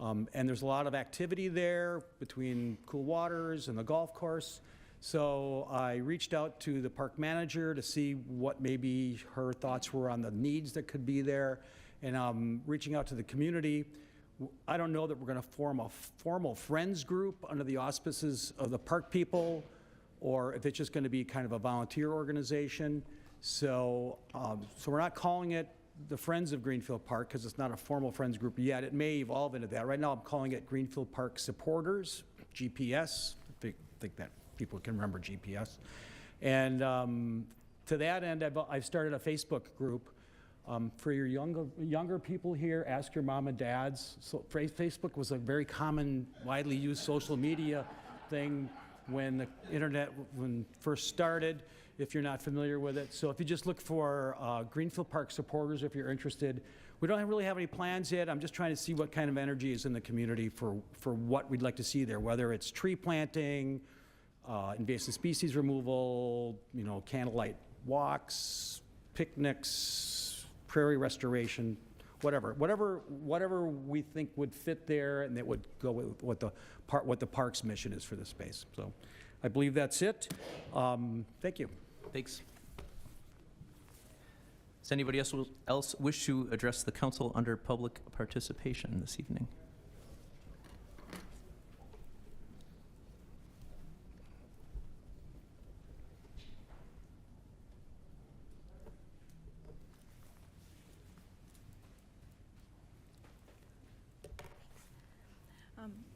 Speaker 2: And there's a lot of activity there between Cool Waters and the golf course. So I reached out to the park manager to see what maybe her thoughts were on the needs that could be there. And reaching out to the community. I don't know that we're going to form a formal friends group under the auspices of the park people, or if it's just going to be kind of a volunteer organization. So we're not calling it the Friends of Greenfield Park because it's not a formal friends group yet. It may evolve into that. Right now I'm calling it Greenfield Park Supporters, GPS. I think that people can remember GPS. And to that end, I've started a Facebook group for your younger people here. Ask your mom and dads. So Facebook was a very common, widely used social media thing when the internet first started, if you're not familiar with it. So if you just look for Greenfield Park Supporters, if you're interested. We don't really have any plans yet. I'm just trying to see what kind of energy is in the community for what we'd like to see there, whether it's tree planting, invasive species removal, candlelight walks, picnics, prairie restoration, whatever we think would fit there and that would go with what the park's mission is for this space. So I believe that's it. Thank you.
Speaker 7: Thanks. Does anybody else wish to address the council under public participation this evening?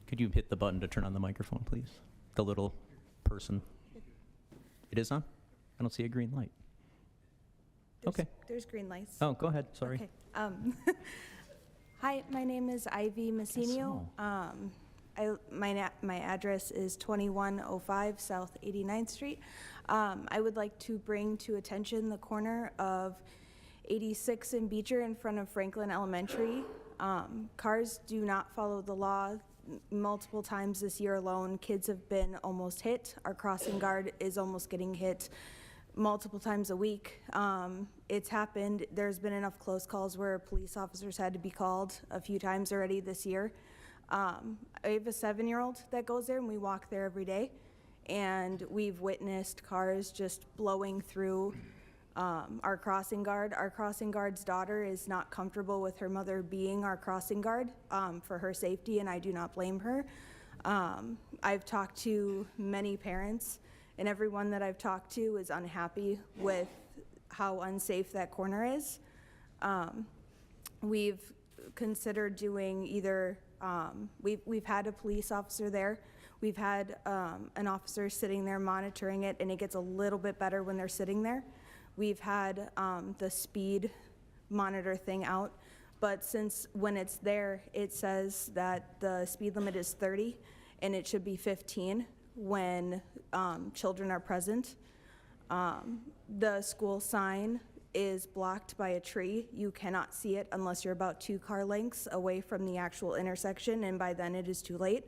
Speaker 7: Could you hit the button to turn on the microphone, please? The little person. It is on? I don't see a green light. Okay.
Speaker 15: There's green lights.
Speaker 7: Oh, go ahead, sorry.
Speaker 15: Okay. Hi, my name is Ivy Messinio. My address is 2105 South 89th Street. I would like to bring to attention the corner of 86 and Beecher in front of Franklin Elementary. Cars do not follow the law. Multiple times this year alone, kids have been almost hit. Our crossing guard is almost getting hit multiple times a week. It's happened. There's been enough close calls where police officers had to be called a few times already this year. I have a 7-year-old that goes there, and we walk there every day. and we've witnessed cars just blowing through our crossing guard. Our crossing guard's daughter is not comfortable with her mother being our crossing guard for her safety, and I do not blame her. I've talked to many parents, and everyone that I've talked to is unhappy with how unsafe that corner is. We've considered doing either, we've had a police officer there. We've had an officer sitting there monitoring it, and it gets a little bit better when they're sitting there. We've had the speed monitor thing out, but since when it's there, it says that the speed limit is 30 and it should be 15 when children are present. The school sign is blocked by a tree. You cannot see it unless you're about 2 car lengths away from the actual intersection, and by then it is too late.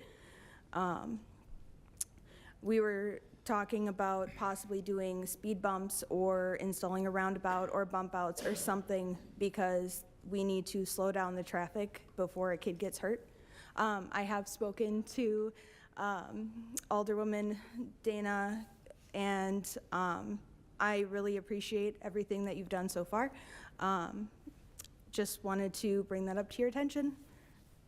Speaker 15: We were talking about possibly doing speed bumps or installing a roundabout or bump outs or something, because we need to slow down the traffic before a kid gets hurt. I have spoken to Alderwoman Dana, and I really appreciate everything that you've done so far. Just wanted to bring that up to your attention.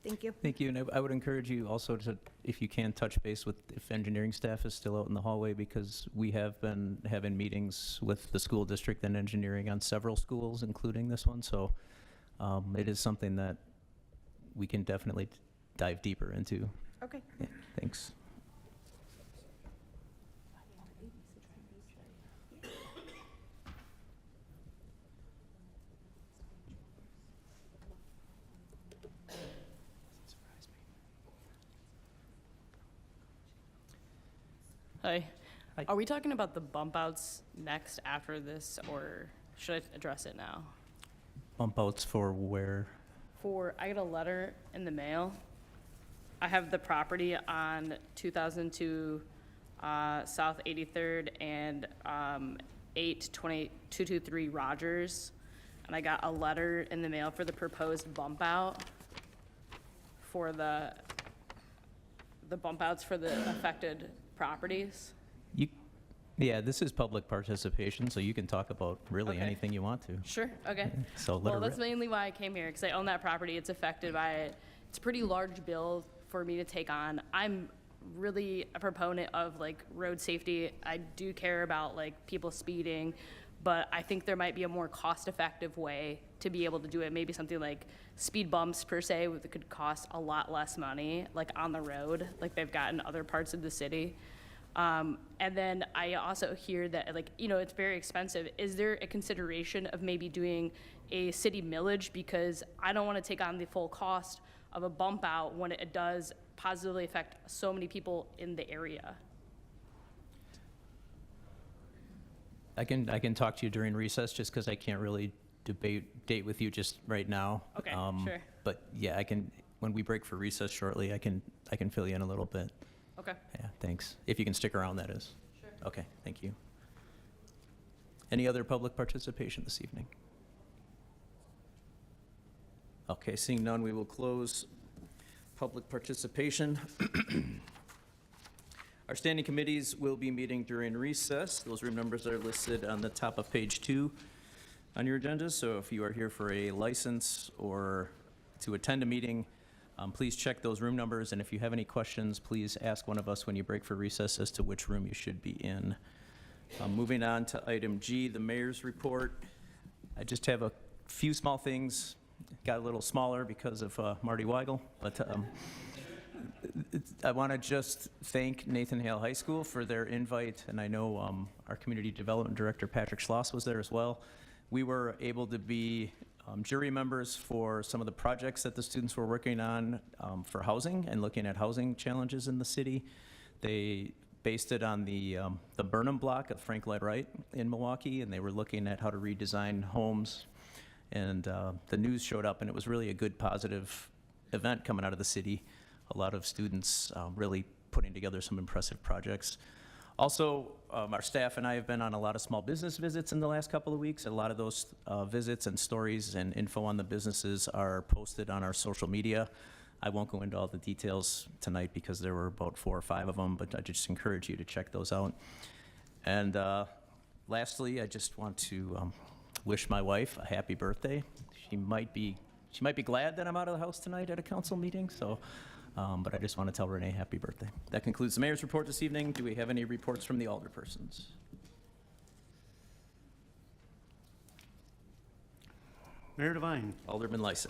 Speaker 15: Thank you.
Speaker 7: Thank you, and I would encourage you also to, if you can, touch base with if engineering staff is still out in the hallway, because we have been having meetings with the school district and engineering on several schools, including this one, so it is something that we can definitely dive deeper into.
Speaker 15: Okay.
Speaker 7: Yeah, thanks.
Speaker 16: Hi.
Speaker 7: Hi.
Speaker 16: Are we talking about the bump outs next after this, or should I address it now?
Speaker 7: Bump outs for where?
Speaker 16: I got a letter in the mail. I have the property on 2002 South 83rd and 223 Rogers. And I got a letter in the mail for the proposed bump out for the bump outs for the affected properties.
Speaker 7: Yeah, this is public participation, so you can talk about really
Speaker 16: Okay.
Speaker 7: anything you want to.
Speaker 16: Sure, okay.
Speaker 7: So let
Speaker 16: Well,
Speaker 7: her
Speaker 16: that's
Speaker 7: rip.
Speaker 16: mainly why I came here, because I own that property. It's affected by it. It's a pretty large bill for me to take on. I'm really a proponent of like road safety. I do care about like people speeding, but I think there might be a more cost-effective way to be able to do it. Maybe something like speed bumps per se, that could cost a lot less money, like on the road, like they've got in other parts of the city. And then I also hear that, like, you know, it's very expensive. Is there a consideration of maybe doing a city millage? Because I don't want to take on the full cost of a bump out when it does positively affect so many people in the area.
Speaker 7: I can talk to you during recess, just because I can't really date with you just right now.
Speaker 16: Okay, sure.
Speaker 7: But yeah, I can, when we break for recess shortly, I can fill you in a little bit.
Speaker 16: Okay.
Speaker 7: Yeah, thanks. If you can stick around, that is.
Speaker 16: Sure.
Speaker 7: Okay, thank you. Any other public participation this evening? Okay, seeing none, we will close public participation. Our standing committees will be meeting during recess. Those room numbers are listed on the top of page 2 on your agenda. So if you are here for a license or to attend a meeting, please check those room numbers, and if you have any questions, please ask one of us when you break for recess as to which room you should be in. Moving on to item G, the mayor's report. I just have a few small things. Got a little smaller because of Marty Weigel, but I want to just thank Nathan Hale High School for their invite, and I know our community development director, Patrick Schloss, was there as well. We were able to be jury members for some of the projects that the students were working on for housing and looking at housing challenges in the city. They based it on the Burnham block of Frank Lloyd Wright in Milwaukee, and they were looking at how to redesign homes. And the news showed up, and it was really a good, positive event coming out of the city. A lot of students really putting together some impressive projects. Also, our staff and I have been on a lot of small business visits in the last couple of weeks. A lot of those visits and stories and info on the businesses are posted on our social media. I won't go into all the details tonight because there were about 4 or 5 of them, but I just encourage you to check those out. And lastly, I just want to wish my wife a happy birthday. She might be glad that I'm out of the house tonight at a council meeting, so, but I just want to tell Renee happy birthday. That concludes the mayor's report this evening. Do we have any reports from the alderpersons?
Speaker 1: Mayor Devine.
Speaker 7: Alderman Lysick.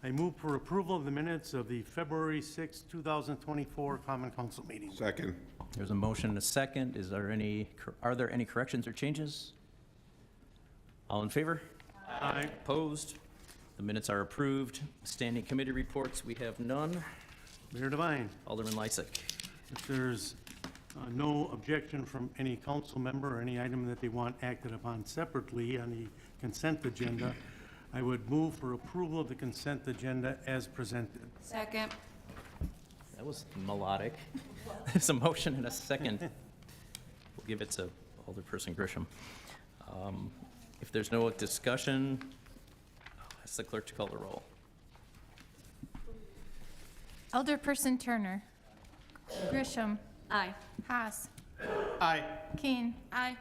Speaker 1: I move for approval of the minutes of the February 6, 2024 Common Council meeting.
Speaker 11: Second.
Speaker 7: There's a motion and a second. Are there any corrections or changes? All in favor?
Speaker 1: Aye.
Speaker 7: Opposed? The minutes are approved. Standing committee reports, we have none.
Speaker 1: Mayor Devine.
Speaker 7: Alderman Lysick.
Speaker 1: If there's no objection from any council member or any item that they want acted upon separately on the consent agenda, I would move for approval of the consent agenda as presented.
Speaker 9: Second.
Speaker 7: That was melodic. There's a motion and a second. We'll give it to Alderperson Grisham. If there's no discussion, I'll ask the clerk to call the roll.
Speaker 17: Alderperson Turner. Grisham.
Speaker 9: Aye.
Speaker 17: Haas.
Speaker 6: Aye.
Speaker 17: Keen.
Speaker 9: Aye.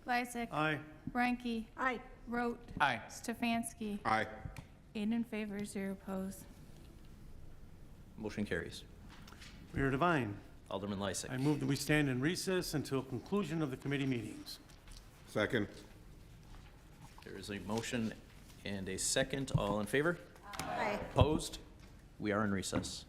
Speaker 17: Lysick.
Speaker 1: Aye.
Speaker 17: Ranky.
Speaker 12: Aye.
Speaker 17: Rote.
Speaker 6: Aye.
Speaker 17: Stefanski.
Speaker 11: Aye.
Speaker 17: 8 in favor, 0 opposed.
Speaker 7: Motion carries.
Speaker 1: Mayor Devine.
Speaker 7: Alderman Lysick.
Speaker 1: I move that we stand in recess until conclusion of the committee meetings.
Speaker 11: Second.
Speaker 7: There is a motion and a second. All in favor?
Speaker 12: Aye.
Speaker 7: Opposed? We are in recess.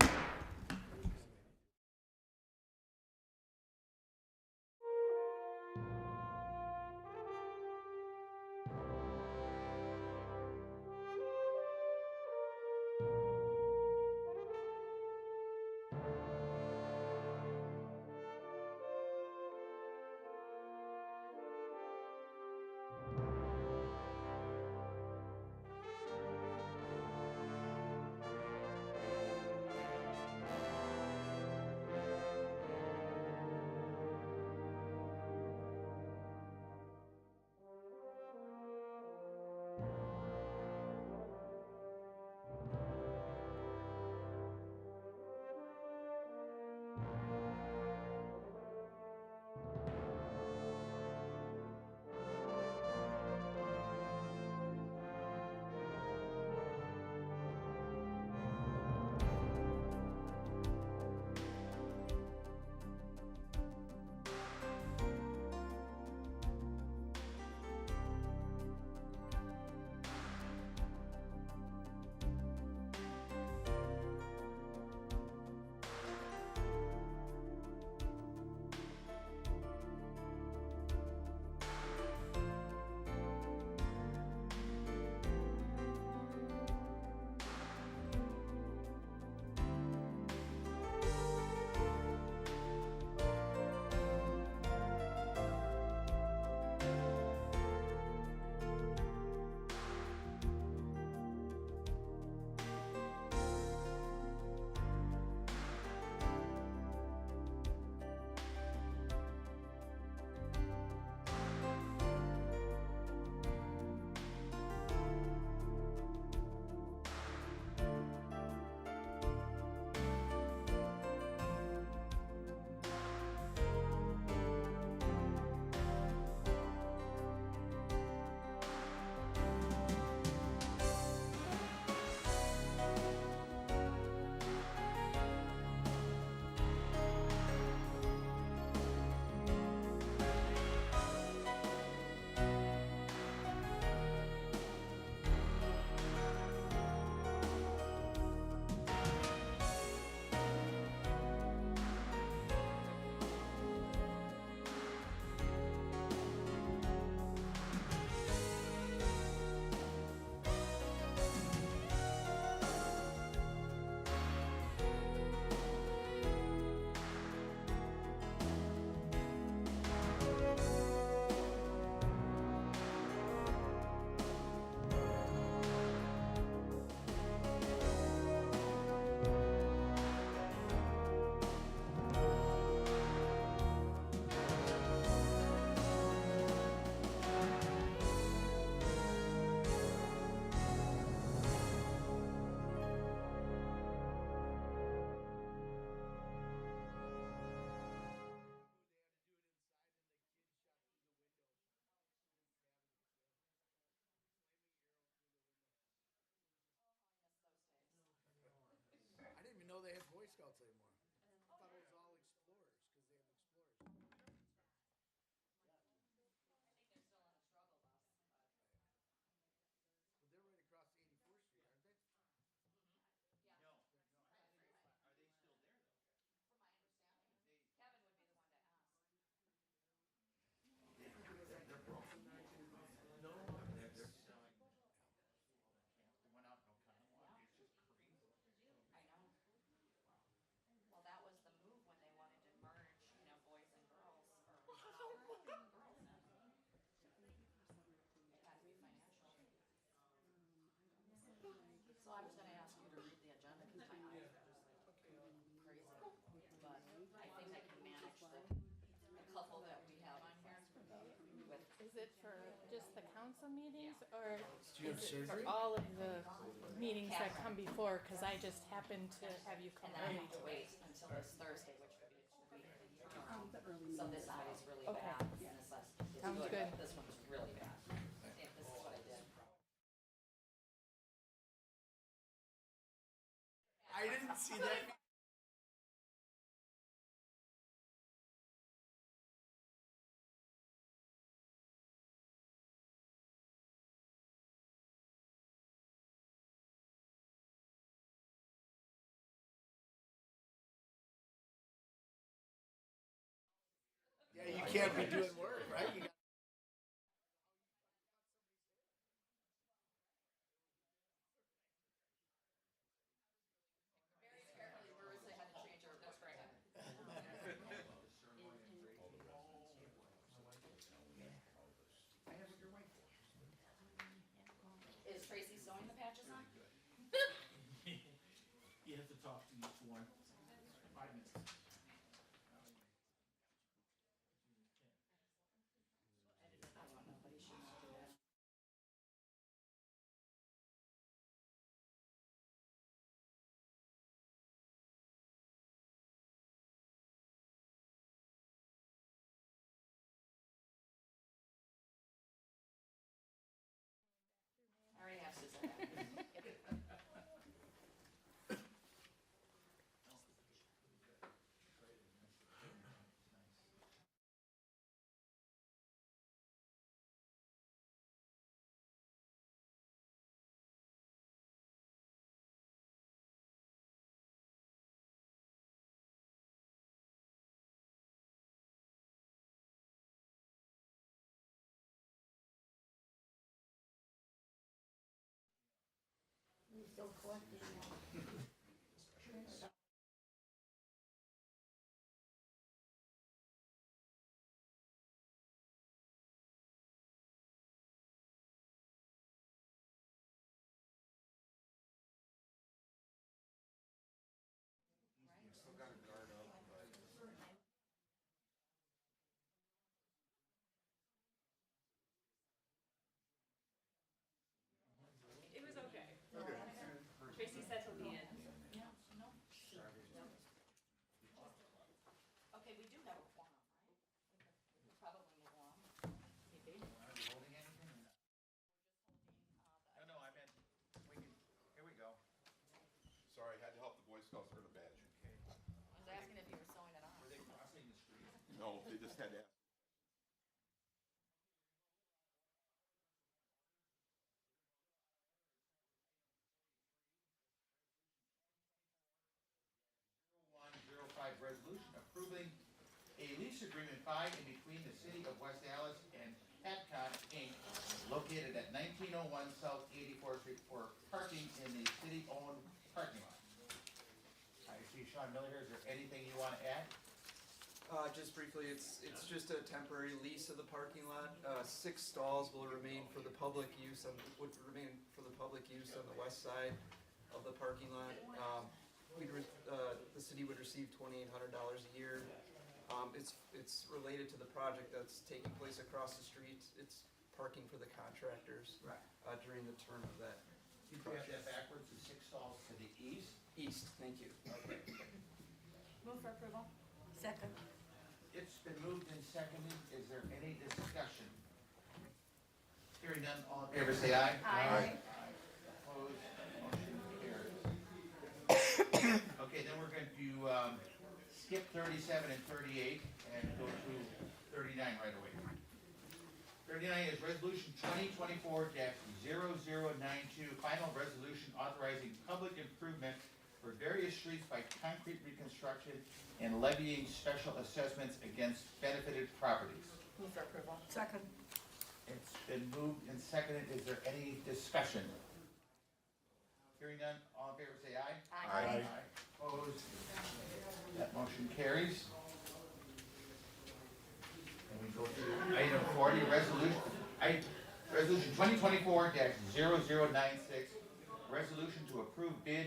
Speaker 6: Scouts anymore. I thought it was all explorers, because they have explorers.
Speaker 13: I think they're still on the struggle bus,
Speaker 6: But they're right across 84th Street, aren't they?
Speaker 13: yeah.
Speaker 6: No.
Speaker 13: Are they still there though? From my understanding, Kevin would be the one to ask.
Speaker 6: No, they're selling. We went out in Oconomowoc, it's just crazy.
Speaker 13: I know. Well, that was the move when they wanted to merge, you know, boys and girls, or girls. It had to be financial. So I was gonna ask you to read the agenda, because my eyes are just like crazy. But I think I can manage the couple that we have on here with.
Speaker 4: Is it for just the council meetings, or
Speaker 6: Do you have
Speaker 4: is it for
Speaker 6: surgery?
Speaker 4: all of the meetings that come before? Because I just happened to have you come
Speaker 13: And then I
Speaker 4: early
Speaker 13: have to
Speaker 4: today.
Speaker 13: wait until this Thursday, which would be so this side is really
Speaker 4: Okay.
Speaker 13: bad, and this side is
Speaker 4: Sounds
Speaker 13: good,
Speaker 4: good.
Speaker 13: but this one's really bad. Yeah, this is what I did.
Speaker 6: I didn't see that. Yeah, you can't be doing work, right? You got
Speaker 13: Very carefully, where they had to change her, that's right. Is Tracy sewing the patches on?
Speaker 6: You have to talk to each one. 5 minutes.
Speaker 13: I don't know, but he should do that. I already asked Suzanne. He's still collecting now.
Speaker 6: Still got a guard up, but.
Speaker 5: It was okay. Tracy said to leave it.
Speaker 13: Okay, we do have a quorum, right? We could probably move on. Maybe.
Speaker 6: Are we holding anything?
Speaker 13: We're just holding,
Speaker 6: No, I meant, we can, here we go.
Speaker 11: Sorry, I had to help the Boy Scouts earn a badge.
Speaker 13: I was asking if you were sewing it on.
Speaker 6: Were they crossing the street?
Speaker 11: No, they just had to ask.
Speaker 6: Resolution approving a lease agreement by and between the city of West Dallas and Petcon Inc. located at 1901 South 84th Street for parking in the city-owned parking lot. I see Sean Miller here. Is there anything you want to add?
Speaker 18: Just briefly, it's just a temporary lease of the parking lot. 6 stalls will remain for the public use, would remain for the public use on the west side of the parking lot. The city would receive $2,800 a year. It's related to the project that's taking place across the street. It's parking for the contractors during the term of that.
Speaker 6: You can have that backwards, the 6 stalls to the east.
Speaker 18: East, thank you.
Speaker 6: Okay.
Speaker 13: Move for approval. Second.
Speaker 6: It's been moved and seconded. Is there any discussion? Hearing none, all in favor say aye.
Speaker 13: Aye.
Speaker 6: Opposed, motion carries. Okay, then we're going to skip 37 and 38 and go to 39 right away. 39 is Resolution 2024-0092, final resolution authorizing public improvement for various streets by concrete reconstruction and levying special assessments against benefited properties.
Speaker 9: Move for approval. Second.
Speaker 6: It's been moved and seconded. Is there any discussion? Hearing none, all in favor say aye.
Speaker 9: Aye.
Speaker 6: Opposed? That motion carries. And we go to item 40, resolution 2024-0096, resolution to approve bid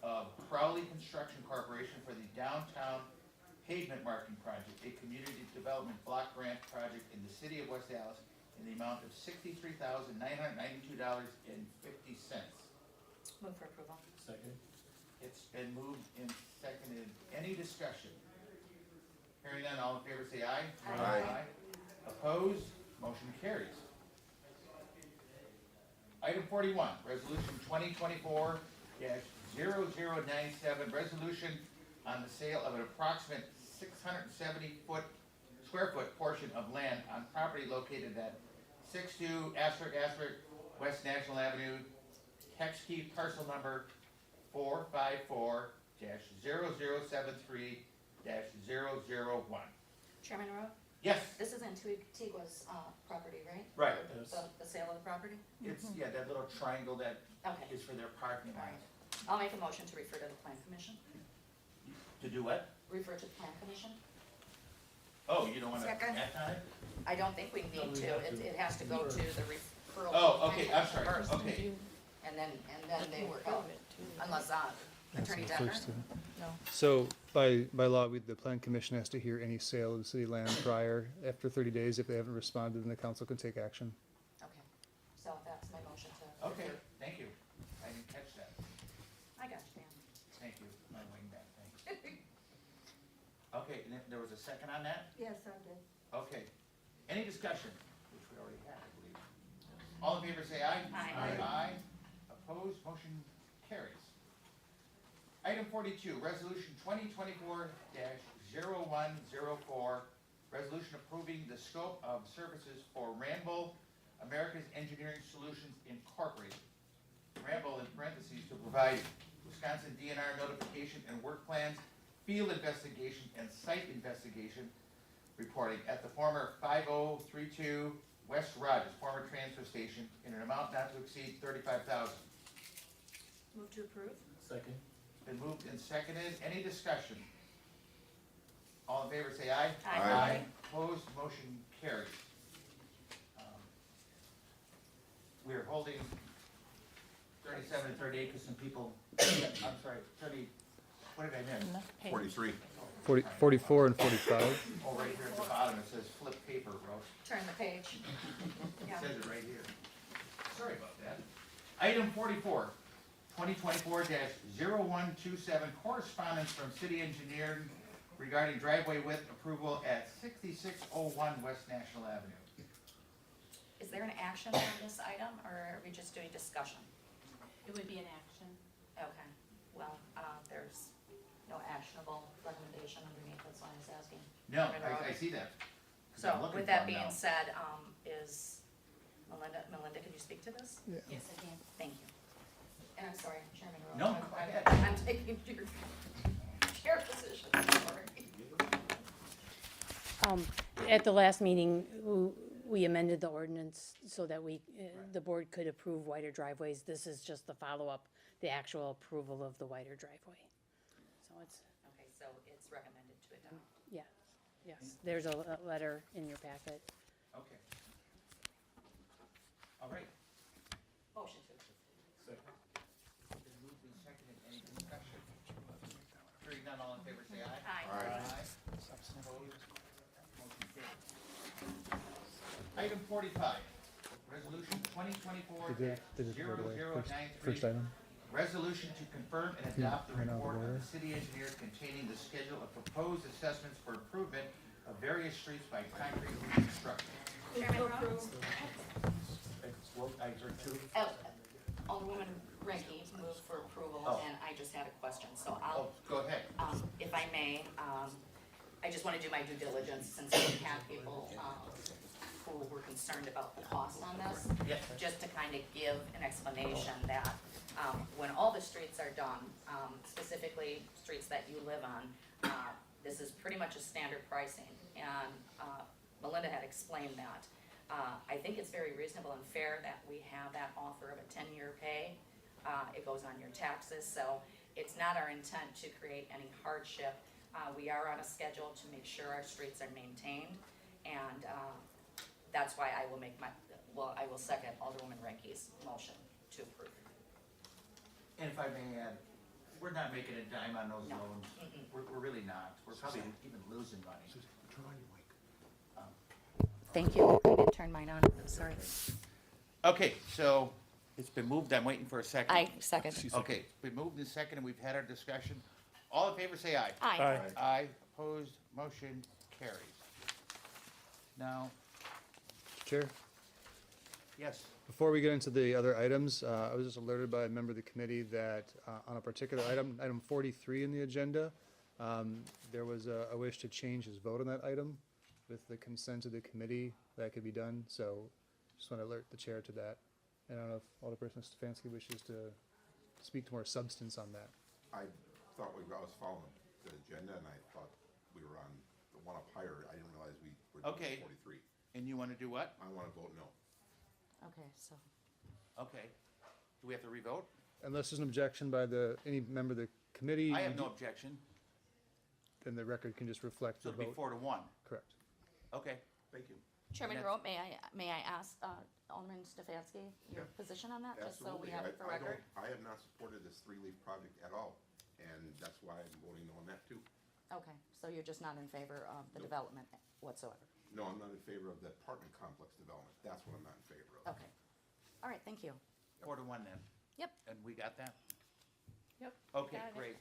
Speaker 6: of Crowley Construction Corporation for the downtown pavement marking project, a community development block grant project in the city of West Dallas in the amount of $63,992.50.
Speaker 9: Move for approval.
Speaker 1: Second.
Speaker 6: It's been moved and seconded. Any discussion? Hearing none, all in favor say aye.
Speaker 11: Aye.
Speaker 6: Opposed? Motion carries. Item 41, resolution 2024-0097, resolution on the sale of an approximate 670 square foot portion of land on property located at 62 * West National Avenue, tax key parcel number 454-0073-001.
Speaker 9: Chairman Rowe?
Speaker 6: Yes,
Speaker 9: This is Antigua's property, right?
Speaker 6: right.
Speaker 9: The sale of the property?
Speaker 6: It's, yeah, that little triangle that
Speaker 9: Okay.
Speaker 6: is for their parking lot.
Speaker 9: I'll make a motion to refer to the Plan Commission.
Speaker 6: To do what?
Speaker 9: Refer to the Plan Commission?
Speaker 6: Oh, you don't want to
Speaker 9: Second.
Speaker 6: act on it?
Speaker 9: I don't think we need to. It has to go to the referral.
Speaker 6: Oh, okay, I'm sorry,
Speaker 9: first,
Speaker 6: okay.
Speaker 9: And then they work out, unless Attorney Denner?
Speaker 19: So by law, the plan commission has to hear any sale of the city land prior, after 30 days. If they haven't responded, then the council can take action.
Speaker 9: Okay, so that's my motion to.
Speaker 6: Okay, thank you. I didn't catch that.
Speaker 9: I got you, Dan.
Speaker 6: Thank you, my wingback, thanks. Okay, and there was a second on that?
Speaker 9: Yes, I did.
Speaker 6: Okay. Any discussion, which we already had, I believe. All in favor say aye.
Speaker 9: Aye.
Speaker 6: Aye. Opposed, motion carries. Item 42, resolution 2024-0104, resolution approving the scope of services for Rambo America's Engineering Solutions Incorporated. Rambo in parentheses to provide Wisconsin DNR notification and work plans, field investigation, and site investigation reporting at the former 5032 West Rogers, former transfer station, in an amount not to exceed $35,000.
Speaker 9: Move to approve?
Speaker 1: Second.
Speaker 6: Been moved and seconded. Any discussion? All in favor say aye.
Speaker 9: Aye.
Speaker 6: Opposed, motion carries. We're holding 37 and 38 because some people, I'm sorry, 30, what did I miss?
Speaker 11: 43.
Speaker 19: 44 and 45.
Speaker 6: Oh, right here at the bottom, it says flip paper, Rose.
Speaker 9: Turn the page.
Speaker 6: It
Speaker 9: Yeah.
Speaker 6: says it right here. Sorry about that. Item 44, 2024-0127, correspondence from city engineer regarding driveway width approval at 6601 West National Avenue.
Speaker 9: Is there an action on this item, or are we just doing discussion?
Speaker 5: It would be an action.
Speaker 9: Okay, well, there's no actionable recommendation underneath, that's why I was asking.
Speaker 6: No,
Speaker 9: Chairman Rowe.
Speaker 6: I see that. 'Cause
Speaker 9: So
Speaker 6: I'm looking
Speaker 9: with
Speaker 6: for
Speaker 9: that
Speaker 6: them
Speaker 9: being
Speaker 6: now.
Speaker 9: said, is Melinda, can you speak to this?
Speaker 19: Yeah.
Speaker 5: Yes, I can.
Speaker 9: Thank you. And I'm sorry, Chairman Rowe.
Speaker 6: No, go ahead.
Speaker 9: I'm taking your chair position, sorry.
Speaker 5: At the last meeting, we amended the ordinance so that the board could approve wider driveways. This is just the follow-up, the actual approval of the wider driveway. So it's,
Speaker 9: Okay, so it's recommended to adopt.
Speaker 5: yes, there's a letter in your packet.
Speaker 6: Okay. All right.
Speaker 9: Motion to approve.
Speaker 6: Been moved and seconded. Any discussion? Hearing none, all in favor say aye.
Speaker 9: Aye.
Speaker 6: Opposed? Motion carries. Item 45, resolution 2024-0093.
Speaker 19: First item.
Speaker 6: Resolution to confirm and
Speaker 19: Yeah,
Speaker 6: adopt the
Speaker 19: right now,
Speaker 6: report
Speaker 19: the
Speaker 6: of
Speaker 19: order.
Speaker 6: the city engineer containing the schedule of proposed assessments for improvement of various streets by concrete reconstruction.
Speaker 9: Chairman Rowe?
Speaker 6: Well, I heard two.
Speaker 9: Alderwoman
Speaker 20: Renke moved for approval,
Speaker 6: Oh.
Speaker 20: and I just had a question, so
Speaker 6: Oh,
Speaker 20: I'll,
Speaker 6: go ahead.
Speaker 20: if I may, I just want to do my due diligence since we had people who were concerned about the cost on this.
Speaker 6: Yes.
Speaker 20: Just to kind of give an explanation that when all the streets are done, specifically streets that you live on, this is pretty much a standard pricing. And Melinda had explained that. I think it's very reasonable and fair that we have that offer of a 10-year pay. It goes on your taxes, so it's not our intent to create any hardship. We are on a schedule to make sure our streets are maintained, and that's why I will I will second Alderwoman Renke's motion to approve.
Speaker 6: And if I may add, we're not making a dime on those
Speaker 20: No.
Speaker 6: loans. We're really not. We're probably even losing money.
Speaker 20: Thank you. I didn't turn mine on, sorry.
Speaker 6: Okay, so it's been moved. I'm waiting for a second.
Speaker 20: I second.
Speaker 6: Okay, it's been moved and second, and we've had our discussion. All in favor, say aye.
Speaker 20: Aye.
Speaker 6: Aye. Opposed, motion carries. Now,
Speaker 19: Chair?
Speaker 6: yes.
Speaker 19: Before we get into the other items, I was just alerted by a member of the committee that on a particular item, item 43 in the agenda, there was a wish to change his vote on that item. With the consent of the committee, that could be done, so just want to alert the chair to that. And I don't know if Alderperson Stefanski wishes to speak to more substance on that.
Speaker 11: I thought I was following the agenda, and I thought we were on the one up higher. I didn't realize we were
Speaker 6: Okay.
Speaker 11: doing 43.
Speaker 6: And you want to do what?
Speaker 11: I want to vote no.
Speaker 20: Okay, so.
Speaker 6: Okay. Do we have to revote?
Speaker 19: Unless there's an objection by any member of the committee.
Speaker 6: I have no objection.
Speaker 19: Then the record can just reflect
Speaker 6: So
Speaker 19: the
Speaker 6: it'll be
Speaker 19: vote.
Speaker 6: 4-1.
Speaker 19: Correct.
Speaker 6: Okay, thank you.
Speaker 20: Chairman
Speaker 6: And
Speaker 20: Rowe, may I ask Alderman Stefanski your position on that, just so we
Speaker 11: Absolutely.
Speaker 20: have it for record?
Speaker 11: I have not supported this three-leaf project at all, and that's why I'm voting no on that too.
Speaker 20: Okay, so you're just not in favor of the development whatsoever?
Speaker 11: No, I'm not in favor of the apartment complex development. That's what I'm not in favor of.
Speaker 20: Okay. All right, thank you.
Speaker 6: 4-1 then.
Speaker 20: Yep.
Speaker 6: And we got that?
Speaker 4: Yep.
Speaker 6: Okay,
Speaker 4: got it.
Speaker 6: great.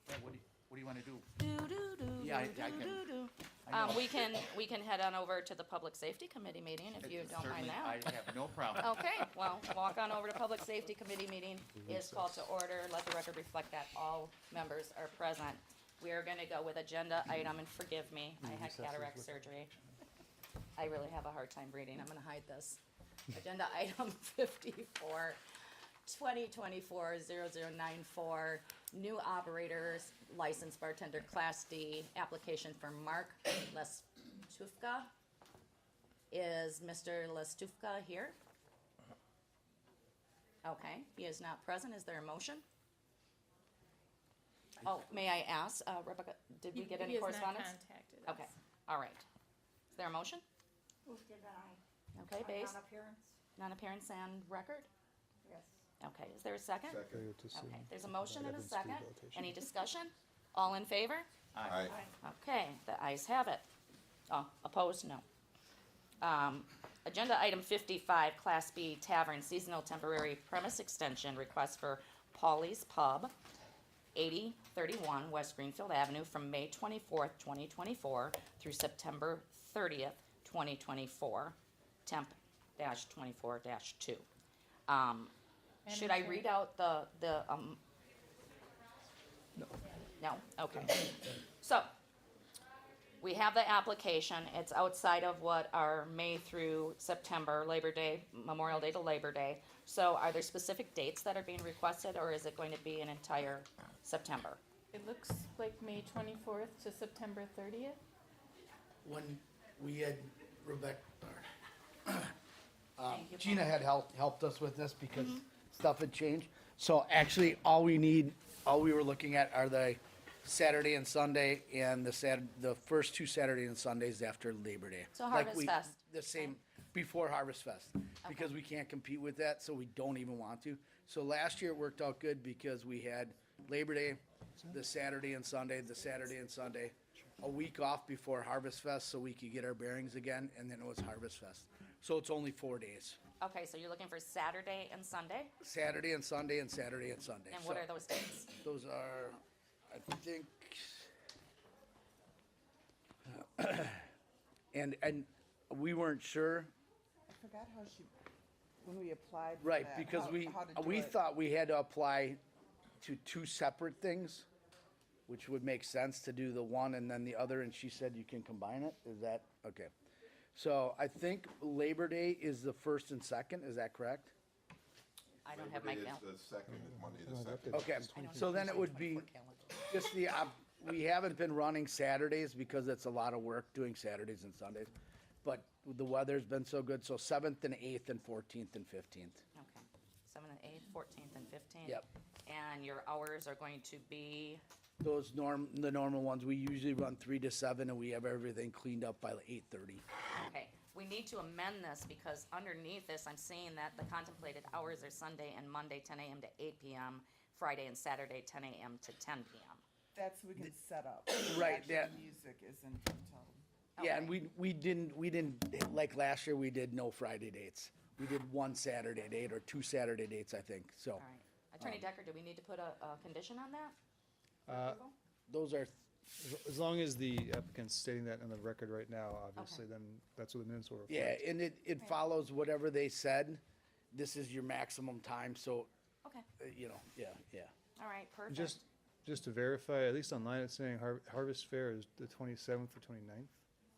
Speaker 6: Yeah, what do you want to do?
Speaker 20: Do-do-do,
Speaker 6: Yeah, I can.
Speaker 20: do-do-do.
Speaker 6: I know.
Speaker 20: We can head on over to the Public Safety Committee meeting if you don't mind
Speaker 6: Certainly,
Speaker 20: that.
Speaker 6: I have no problem.
Speaker 20: Okay, well, walk on over to Public Safety Committee meeting is called to order. Let the record reflect that all members are present. We are gonna go with agenda item, and forgive me, I had cataract surgery. I really have a hard time reading, I'm gonna hide this. Agenda item 54, 2024-0094, new operators, licensed bartender, Class D, application for Mark Lestufka. Is Mr. Lestufka here? Okay, he is not present. Is there a motion? Oh, may I ask, Rebecca, did we get any correspondence?
Speaker 4: He has not contacted us.
Speaker 20: Okay, all right. Is there a motion?
Speaker 21: Move to deny.
Speaker 20: Okay, base,
Speaker 21: Non-appearance?
Speaker 20: non-appearance and record?
Speaker 21: Yes.
Speaker 20: Okay, is there a second?
Speaker 19: Failure to sue.
Speaker 20: Okay, there's a motion and a
Speaker 19: Evidence
Speaker 20: second.
Speaker 19: rehabilitation.
Speaker 20: Any discussion? All in favor?
Speaker 11: Aye.
Speaker 20: Okay, the ayes have it. Oh, opposed? No. Agenda item 55, Class B Tavern Seasonal Temporary Premise Extension, request for Paulie's Pub, 8031 West Greenfield Avenue, from May 24th, 2024 through September 30th, 2024, temp-24-2. Should I read out the? No, okay. So, we have the application, it's outside of what our May through September, Labor Day, Memorial Day to Labor Day. So are there specific dates that are being requested, or is it going to be an entire September?
Speaker 4: It looks like May 24th to September 30th.
Speaker 22: When we had Rebecca,
Speaker 20: Thank you,
Speaker 22: Gina
Speaker 20: Paul.
Speaker 22: had helped us with this because stuff had changed. So actually, all we were looking at are the Saturday and Sunday and the first two Saturday and Sundays after Labor Day.
Speaker 20: So Harvest Fest.
Speaker 22: The same, before Harvest Fest. Because we can't compete with that, so we don't even want to. So last year it worked out good because we had Labor Day, the Saturday and Sunday, a week off before Harvest Fest so we could get our bearings again, and then it was Harvest Fest. So it's only 4 days.
Speaker 20: Okay, so you're looking for Saturday and Sunday?
Speaker 22: Saturday and Sunday and Saturday and Sunday.
Speaker 20: And what
Speaker 22: So
Speaker 20: are those dates?
Speaker 22: Those are, I think, and we weren't sure.
Speaker 21: I forgot how she,
Speaker 3: when we applied for
Speaker 22: Right,
Speaker 3: that,
Speaker 22: because
Speaker 3: how- how to do
Speaker 22: we
Speaker 3: it.
Speaker 22: thought we had to apply to two separate things, which would make sense to do the one and then the other, and she said you can combine it, is that, okay. So I think Labor Day is the first and second, is that correct?
Speaker 20: I don't have my
Speaker 11: Labor Day
Speaker 20: calendar.
Speaker 11: is the second, Monday the second.
Speaker 22: Okay, so then it would be just we haven't been running Saturdays because it's a lot of work doing Saturdays and Sundays. But the weather's been so good, so 7th and 8th and 14th and 15th.
Speaker 20: Okay, 7th, 8th, 14th, and 15th.
Speaker 22: Yep.
Speaker 20: And your hours are going to be,
Speaker 22: Those the normal ones, we usually run 3 to 7 and we have everything cleaned up by like 8:30.
Speaker 20: okay, we need to amend this because underneath this, I'm seeing that the contemplated hours are Sunday and Monday, 10 a.m. to 8 p.m., Friday and Saturday, 10 a.m. to 10 p.m.
Speaker 3: That's so we can set up.
Speaker 22: Right,
Speaker 3: Actually,
Speaker 22: yeah.
Speaker 3: the music isn't until.
Speaker 22: Yeah, and we didn't, like last year, we did no Friday dates. We did one Saturday date or 2 Saturday dates, I think, so.
Speaker 20: All right. Attorney Decker, do we need to put a condition on that?
Speaker 22: Those are,
Speaker 19: As long as the applicant's stating that in the record right now, obviously, then that's what the minutes will reflect.
Speaker 22: yeah, and it follows whatever they said. This is your maximum time, so,
Speaker 20: Okay,
Speaker 22: you know, yeah.
Speaker 20: all right, perfect.
Speaker 19: Just to verify, at least online, it's saying Harvest Fair is the 27th or 29th.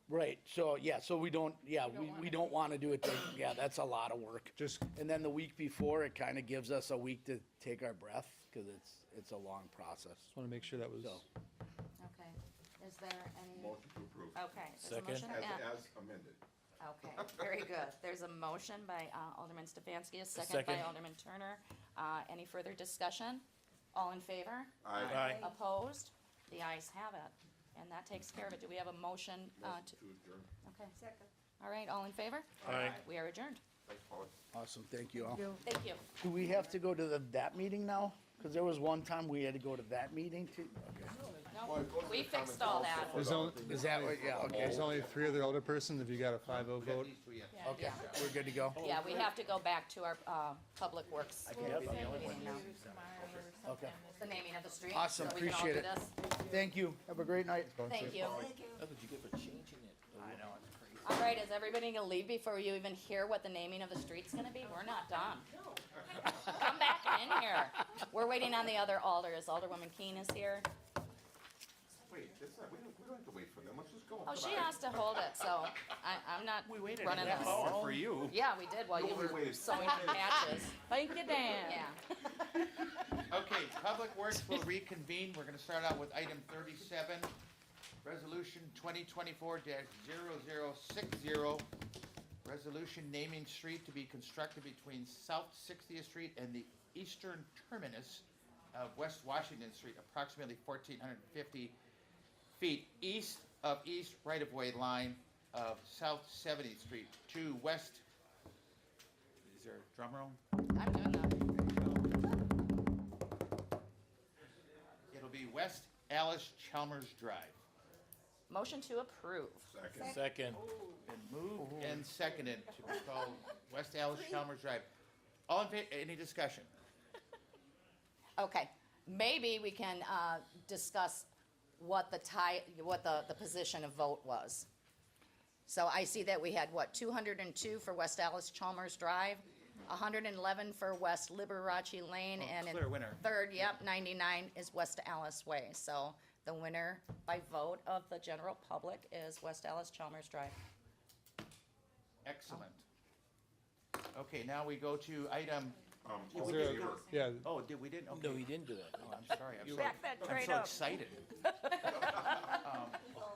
Speaker 22: Right, so, yeah, so we don't wanna do it, yeah, that's a lot of work.
Speaker 19: Just,
Speaker 22: And then the week before, it kinda gives us a week to take our breath, cause it's a long process.
Speaker 19: just want to make sure that was,
Speaker 22: So,
Speaker 20: Okay, is there any?
Speaker 11: Motion to approve.
Speaker 20: Okay, there's a motion.
Speaker 11: As amended.
Speaker 20: Okay, very good. There's a motion by Alderman Stefanski, a second by Alderman Turner. Any further discussion? All in favor?
Speaker 11: Aye.
Speaker 20: Opposed? The ayes have it, and that takes care of it. Do we have a motion to?
Speaker 11: To adjourn.
Speaker 20: Okay. Second. All right, all in favor?
Speaker 1: Aye.
Speaker 20: We are adjourned.
Speaker 11: Thanks, Paul.
Speaker 22: awesome, thank you all.
Speaker 20: Thank you.
Speaker 22: Do we have to go to that meeting now? Cause there was one time we had to go to that meeting too. Okay.
Speaker 20: No, we fixed all that.
Speaker 19: there's only,
Speaker 22: Is that what, yeah, okay,
Speaker 19: there's only 3 other alderpersons if you got a 5-0 vote.
Speaker 22: okay, we're good to go?
Speaker 20: Yeah, we have to go back to our Public Works meeting now.
Speaker 22: Okay,
Speaker 20: It's the naming of the street.
Speaker 22: awesome,
Speaker 20: so we can all
Speaker 22: appreciate
Speaker 20: do
Speaker 22: it.
Speaker 20: this.
Speaker 22: Thank you, have a great night.
Speaker 20: Thank you.
Speaker 6: That's what you get for changing it. I know, it's crazy.
Speaker 20: All right, is everybody gonna leave before you even hear what the naming of the street's gonna be? We're not done. Come back in here. We're waiting on the other alders. Alderwoman Keene is here.
Speaker 11: Wait, we don't have to wait for them, let's just go.
Speaker 20: Oh, she has to hold it, so I'm not running this.
Speaker 11: For you.
Speaker 20: Yeah, we did while you
Speaker 11: only
Speaker 20: were
Speaker 11: waited
Speaker 20: sewing your patches.
Speaker 3: Thank you, Dan.
Speaker 20: Yeah.
Speaker 6: Okay, Public Works will reconvene. We're gonna start out with item 37, Resolution 2024-0060. Resolution naming street to be constructed between South 60th Street and the eastern terminus of West Washington Street, approximately 1,450 feet east of east right-of-way line of South 70th Street to west. Is there a drum roll?
Speaker 20: I'm doing that.
Speaker 6: It'll be West Alice Chalmers Drive.
Speaker 20: Motion to approve.
Speaker 1: Second.
Speaker 6: Been moved and seconded to be called West Alice Chalmers Drive. All in favor, any discussion?
Speaker 20: Okay, maybe we can discuss what the position of vote was. So I see that we had, 202 for West Alice Chalmers Drive, 111 for West Liberace Lane, and in
Speaker 6: clear winner.
Speaker 20: third, 99 is West Alice Way. So the winner by vote of the general public is West Alice Chalmers Drive.
Speaker 6: Excellent. Okay, now we go to item.
Speaker 19: Is there a- Yeah,
Speaker 6: Oh, we didn't? Okay.
Speaker 22: No, we didn't do that.
Speaker 6: Oh, I'm sorry.
Speaker 3: Back that
Speaker 6: I'm
Speaker 3: trade
Speaker 6: so
Speaker 3: up.
Speaker 6: excited.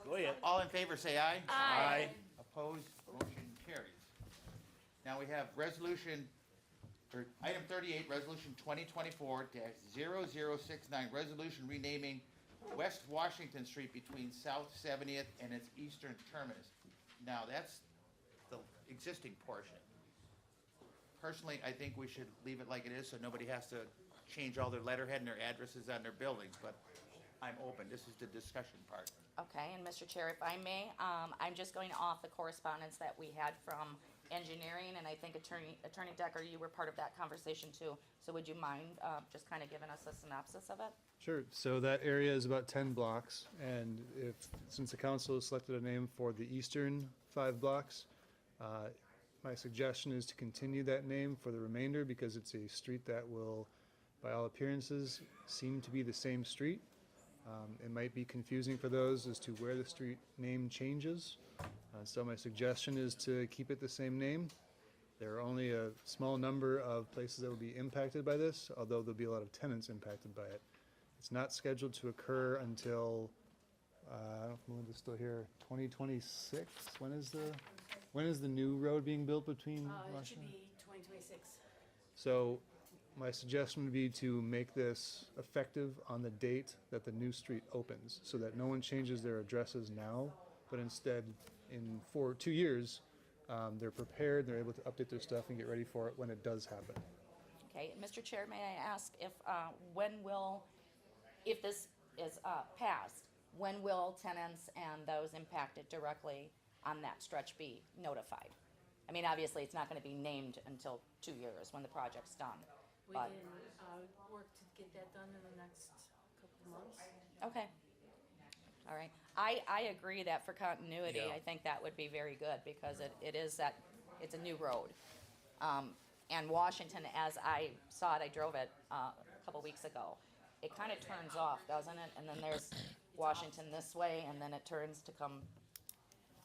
Speaker 22: Go ahead.
Speaker 6: All in favor, say aye.
Speaker 20: Aye.
Speaker 6: Opposed, motion carries. Now we have item 38, resolution 2024-0069, resolution renaming West Washington Street between South 70th and its eastern terminus. Now, that's the existing portion. Personally, I think we should leave it like it is so nobody has to change all their letterhead and their addresses on their buildings, but I'm open. This is the discussion part.
Speaker 20: Okay, and Mr. Chair, if I may, I'm just going off the correspondence that we had from engineering, and I think Attorney Decker, you were part of that conversation too. So would you mind just kind of giving us a synopsis of it?
Speaker 19: sure. So that area is about 10 blocks, and since the council has selected a name for the eastern 5 blocks, my suggestion is to continue that name for the remainder because it's a street that will, by all appearances, seem to be the same street. It might be confusing for those as to where the street name changes. So my suggestion is to keep it the same name. There are only a small number of places that will be impacted by this, although there'll be a lot of tenants impacted by it. It's not scheduled to occur until, I don't know if it's still here, 2026? When is the new road being built between
Speaker 5: It should
Speaker 19: Washington?
Speaker 5: be 2026.
Speaker 19: So my suggestion would be to make this effective on the date that the new street opens, so that no one changes their addresses now, but instead in 2 years, they're prepared, they're able to update their stuff and get ready for it when it does happen.
Speaker 20: Okay, Mr. Chair, may I ask if this is passed, when will tenants and those impacted directly on that stretch be notified? I mean, obviously, it's not going to be named until 2 years when the project's done.
Speaker 5: We
Speaker 20: But,
Speaker 5: can work to get that done in the next couple of months.
Speaker 20: okay. All right. I agree that for continuity,
Speaker 2: Yeah.
Speaker 20: I think that would be very good because it is that, it's a new road. And Washington, as I saw it, I drove it a couple weeks ago, it kind of turns off, doesn't it? And then there's Washington this way, and then it turns to come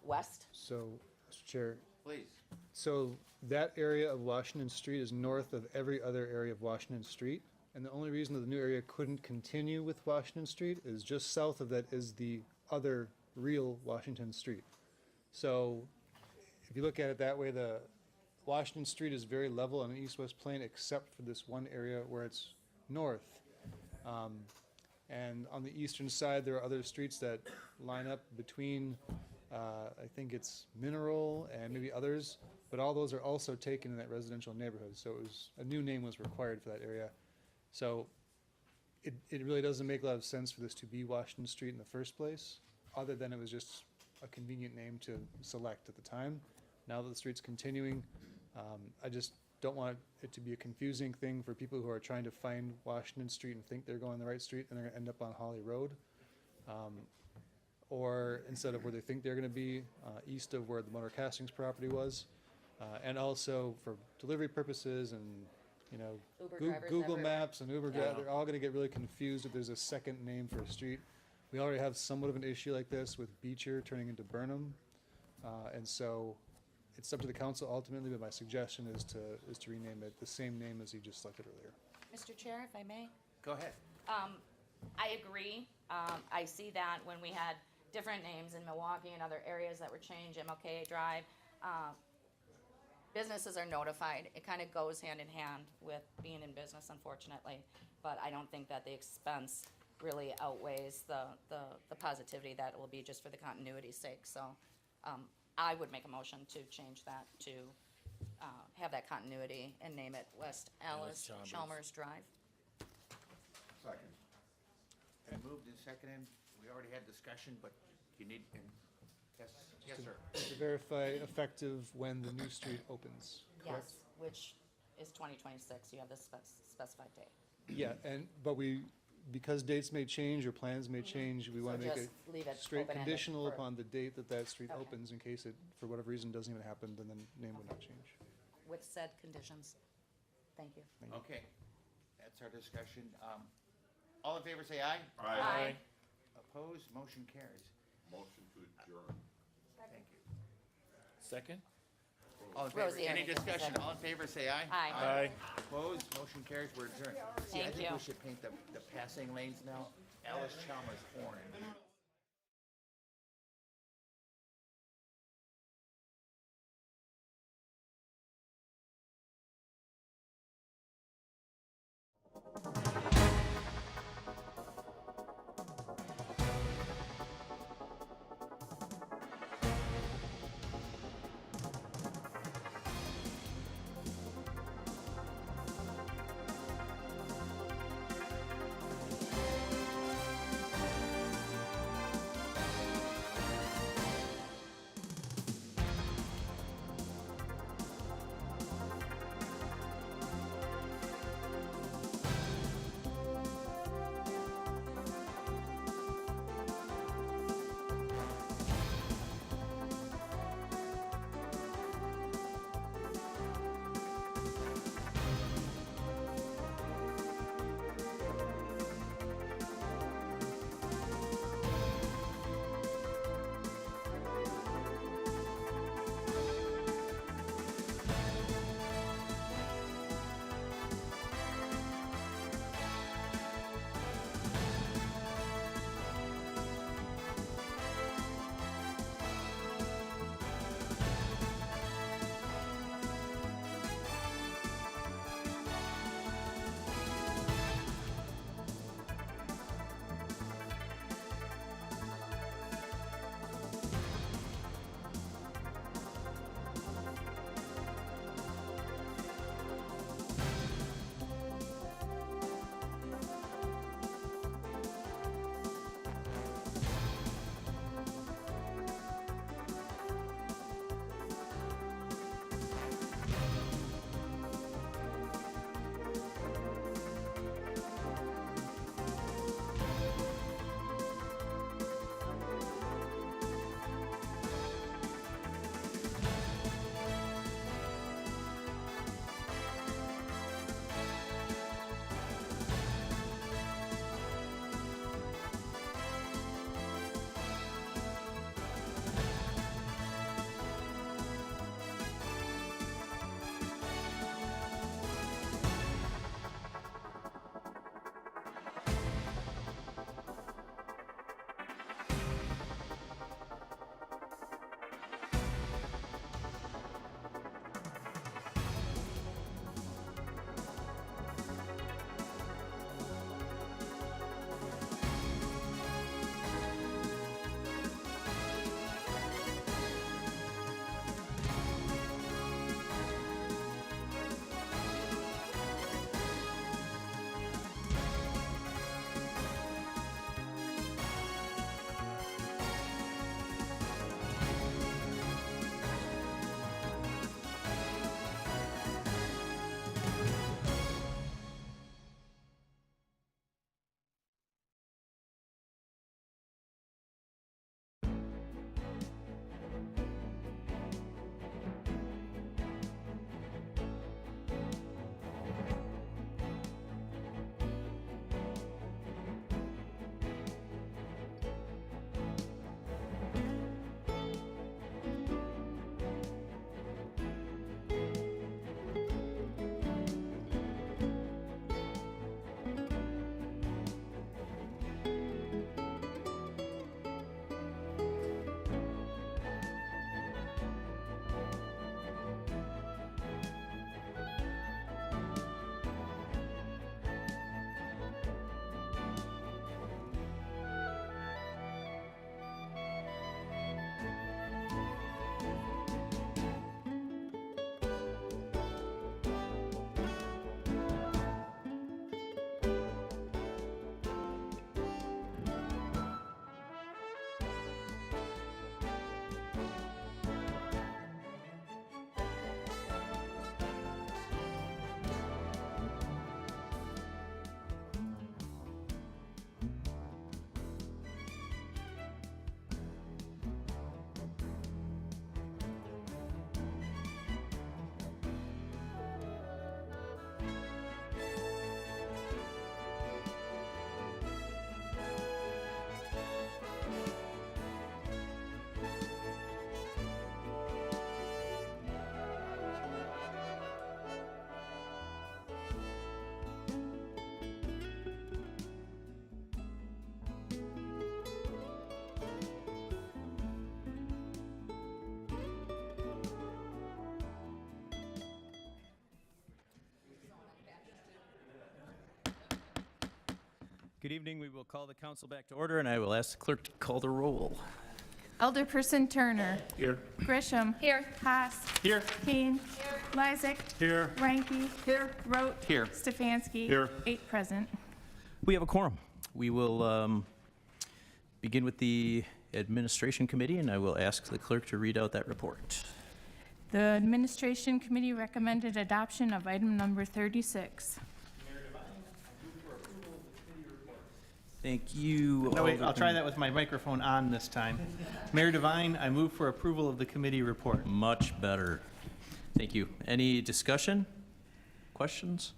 Speaker 20: west.
Speaker 19: So, Mr. Chair,
Speaker 6: Please.
Speaker 19: so that area of Washington Street is north of every other area of Washington Street. And the only reason that the new area couldn't continue with Washington Street is just south of that is the other real Washington Street. So if you look at it that way, the Washington Street is very level on an east-west plane except for this one area where it's north. And on the eastern side, there are other streets that line up between, I think it's Mineral and maybe others, but all those are also taken in that residential neighborhood. So a new name was required for that area. So it really doesn't make a lot of sense for this to be Washington Street in the first place, other than it was just a convenient name to select at the time. Now that the street's continuing, I just don't want it to be a confusing thing for people who are trying to find Washington Street and think they're going the right street and they're gonna end up on Holly Road. Or instead of where they think they're gonna be, east of where the Motor Castings property was. And also for delivery purposes and, you know,
Speaker 20: Uber drivers
Speaker 19: Google
Speaker 20: everywhere.
Speaker 19: Maps and Uber, they're all gonna get really confused if there's a second name for a street. We already have somewhat of an issue like this with Beecher turning into Burnham. And so it's up to the council ultimately, but my suggestion is to rename it the same name as you just selected earlier.
Speaker 20: Mr. Chair, if I may?
Speaker 6: Go ahead.
Speaker 20: I agree. I see that when we had different names in Milwaukee and other areas that were changed, MLK Drive, businesses are notified. It kind of goes hand in hand with being in business, unfortunately. But I don't think that the expense really outweighs the positivity that it will be just for the continuity's sake. So I would make a motion to change that to have that continuity and name it West Alice Chalmers Drive.
Speaker 6: Second. And moved and seconded. We already had discussion, but you need, yes, sir.
Speaker 19: To verify effective when the new street opens, correct?
Speaker 20: Yes, which is 2026. You have the specified date.
Speaker 19: Yeah, but because dates may change or plans may change, we want to make
Speaker 20: just
Speaker 19: it
Speaker 20: leave it
Speaker 19: straight
Speaker 20: open-ended
Speaker 19: conditional
Speaker 20: for-
Speaker 19: upon the date that that street
Speaker 20: Okay.
Speaker 19: opens. In case it, for whatever reason, doesn't even happen, then the name would not change.
Speaker 20: With said conditions. Thank you.
Speaker 6: Okay, that's our discussion. All in favor, say aye.
Speaker 20: Aye.
Speaker 6: Opposed, motion carries.
Speaker 11: Motion to adjourn.
Speaker 6: Thank you.
Speaker 8: Second?
Speaker 6: All in favor,
Speaker 20: Rosie,
Speaker 6: any
Speaker 20: anything to
Speaker 6: discussion?
Speaker 20: say?
Speaker 6: All in favor, say aye.
Speaker 20: Aye.
Speaker 6: Opposed, motion carries, we're adjourned. See, I
Speaker 20: Thank
Speaker 6: think
Speaker 20: you.
Speaker 6: we should paint the passing lanes now, Alice Chalmers orange.
Speaker 7: Good evening. We will call the council back to order, and I will ask the clerk to call the roll.
Speaker 17: Alderperson Turner.
Speaker 11: Here.
Speaker 17: Grisham.
Speaker 5: Here.
Speaker 17: Haas.
Speaker 11: Here.
Speaker 17: Keen. Lysick.
Speaker 1: Here.
Speaker 17: Ranky. Here. Rote.
Speaker 7: Here.
Speaker 17: Stefanski.
Speaker 11: Here.
Speaker 17: 8 present.
Speaker 7: We have a quorum. We will begin with the Administration Committee, and I will ask the clerk to read out that report.
Speaker 17: The Administration Committee recommended adoption of item number 36.
Speaker 7: Thank you.
Speaker 8: No, wait, I'll try
Speaker 7: Alderman-
Speaker 8: that with my microphone on this time. Mayor Devine, I move for approval of the committee report.
Speaker 7: Much better. Thank you. Any discussion? Questions?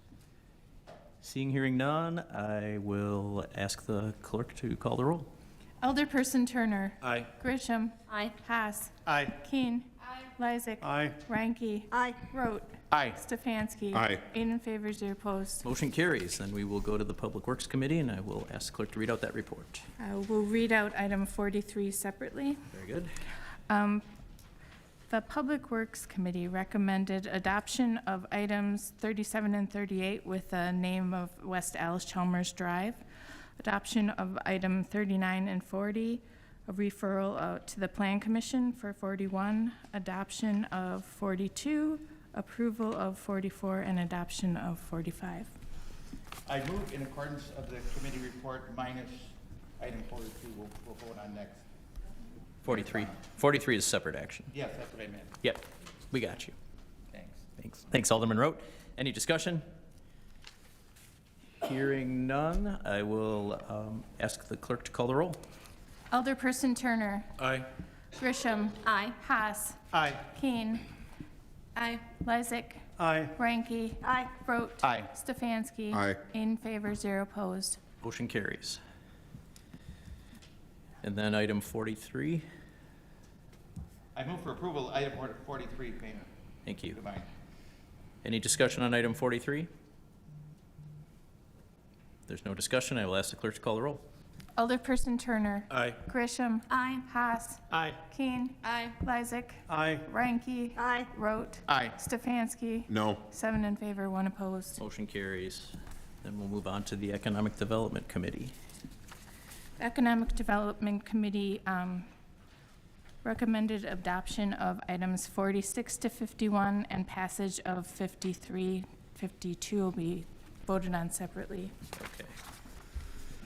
Speaker 7: Seeing, hearing none, I will ask the clerk to call the roll.
Speaker 17: Alderperson Turner.
Speaker 11: Aye.
Speaker 17: Grisham.
Speaker 5: Aye.
Speaker 17: Haas.
Speaker 8: Aye.
Speaker 17: Keen. Lysick.
Speaker 1: Aye.
Speaker 17: Ranky. Rote.
Speaker 8: Aye.
Speaker 17: Stefanski.
Speaker 11: Aye.
Speaker 17: 8 in favor, 0 opposed.
Speaker 7: Motion carries. Then we will go to the Public Works Committee, and I will ask the clerk to read out that report.
Speaker 17: I will read out item 43 separately.
Speaker 7: Very good.
Speaker 17: The Public Works Committee recommended adoption of items 37 and 38 with the name of West Allis Chalmers Drive, adoption of item 39 and 40, a referral to the Plan Commission for 41, adoption of 42, approval of 44, and adoption of 45.
Speaker 6: I move in accordance of the committee report minus item 42, we'll vote on next.
Speaker 7: 43. 43 is separate action.
Speaker 6: Yes, that's what I meant.
Speaker 7: Yep, we got you.
Speaker 6: Thanks.
Speaker 7: Thanks. Thanks, Alderman Rote. Any discussion? Hearing none, I will ask the clerk to call the roll.
Speaker 17: Alderperson Turner.
Speaker 11: Aye.
Speaker 17: Grisham.
Speaker 5: Aye.
Speaker 17: Haas.
Speaker 8: Aye.
Speaker 17: Keen.
Speaker 5: Aye.
Speaker 17: Lysick.
Speaker 1: Aye.
Speaker 17: Ranky.
Speaker 5: Aye.
Speaker 17: Rote.
Speaker 7: Aye.
Speaker 17: Stefanski.
Speaker 11: Aye.
Speaker 17: In favor, 0 opposed.
Speaker 7: Motion carries. And then item 43.
Speaker 6: I move for approval, item 43, payment.
Speaker 7: Thank you.
Speaker 6: Devine.
Speaker 7: Any discussion on item 43? There's no discussion. I will ask the clerk to call the roll.
Speaker 17: Alderperson Turner.
Speaker 11: Aye.
Speaker 17: Grisham.
Speaker 5: Aye.
Speaker 17: Haas.
Speaker 8: Aye.
Speaker 17: Keen.
Speaker 5: Aye.
Speaker 17: Lysick.
Speaker 1: Aye.
Speaker 17: Ranky.
Speaker 5: Aye.
Speaker 17: Rote.
Speaker 7: Aye.
Speaker 17: Stefanski.
Speaker 11: No.
Speaker 17: 7 in favor, 1 opposed.
Speaker 7: Motion carries. Then we'll move on to the Economic Development Committee.
Speaker 17: Economic Development Committee recommended adoption of items 46 to 51 and passage of 53. 52 will be voted on separately.
Speaker 7: Okay.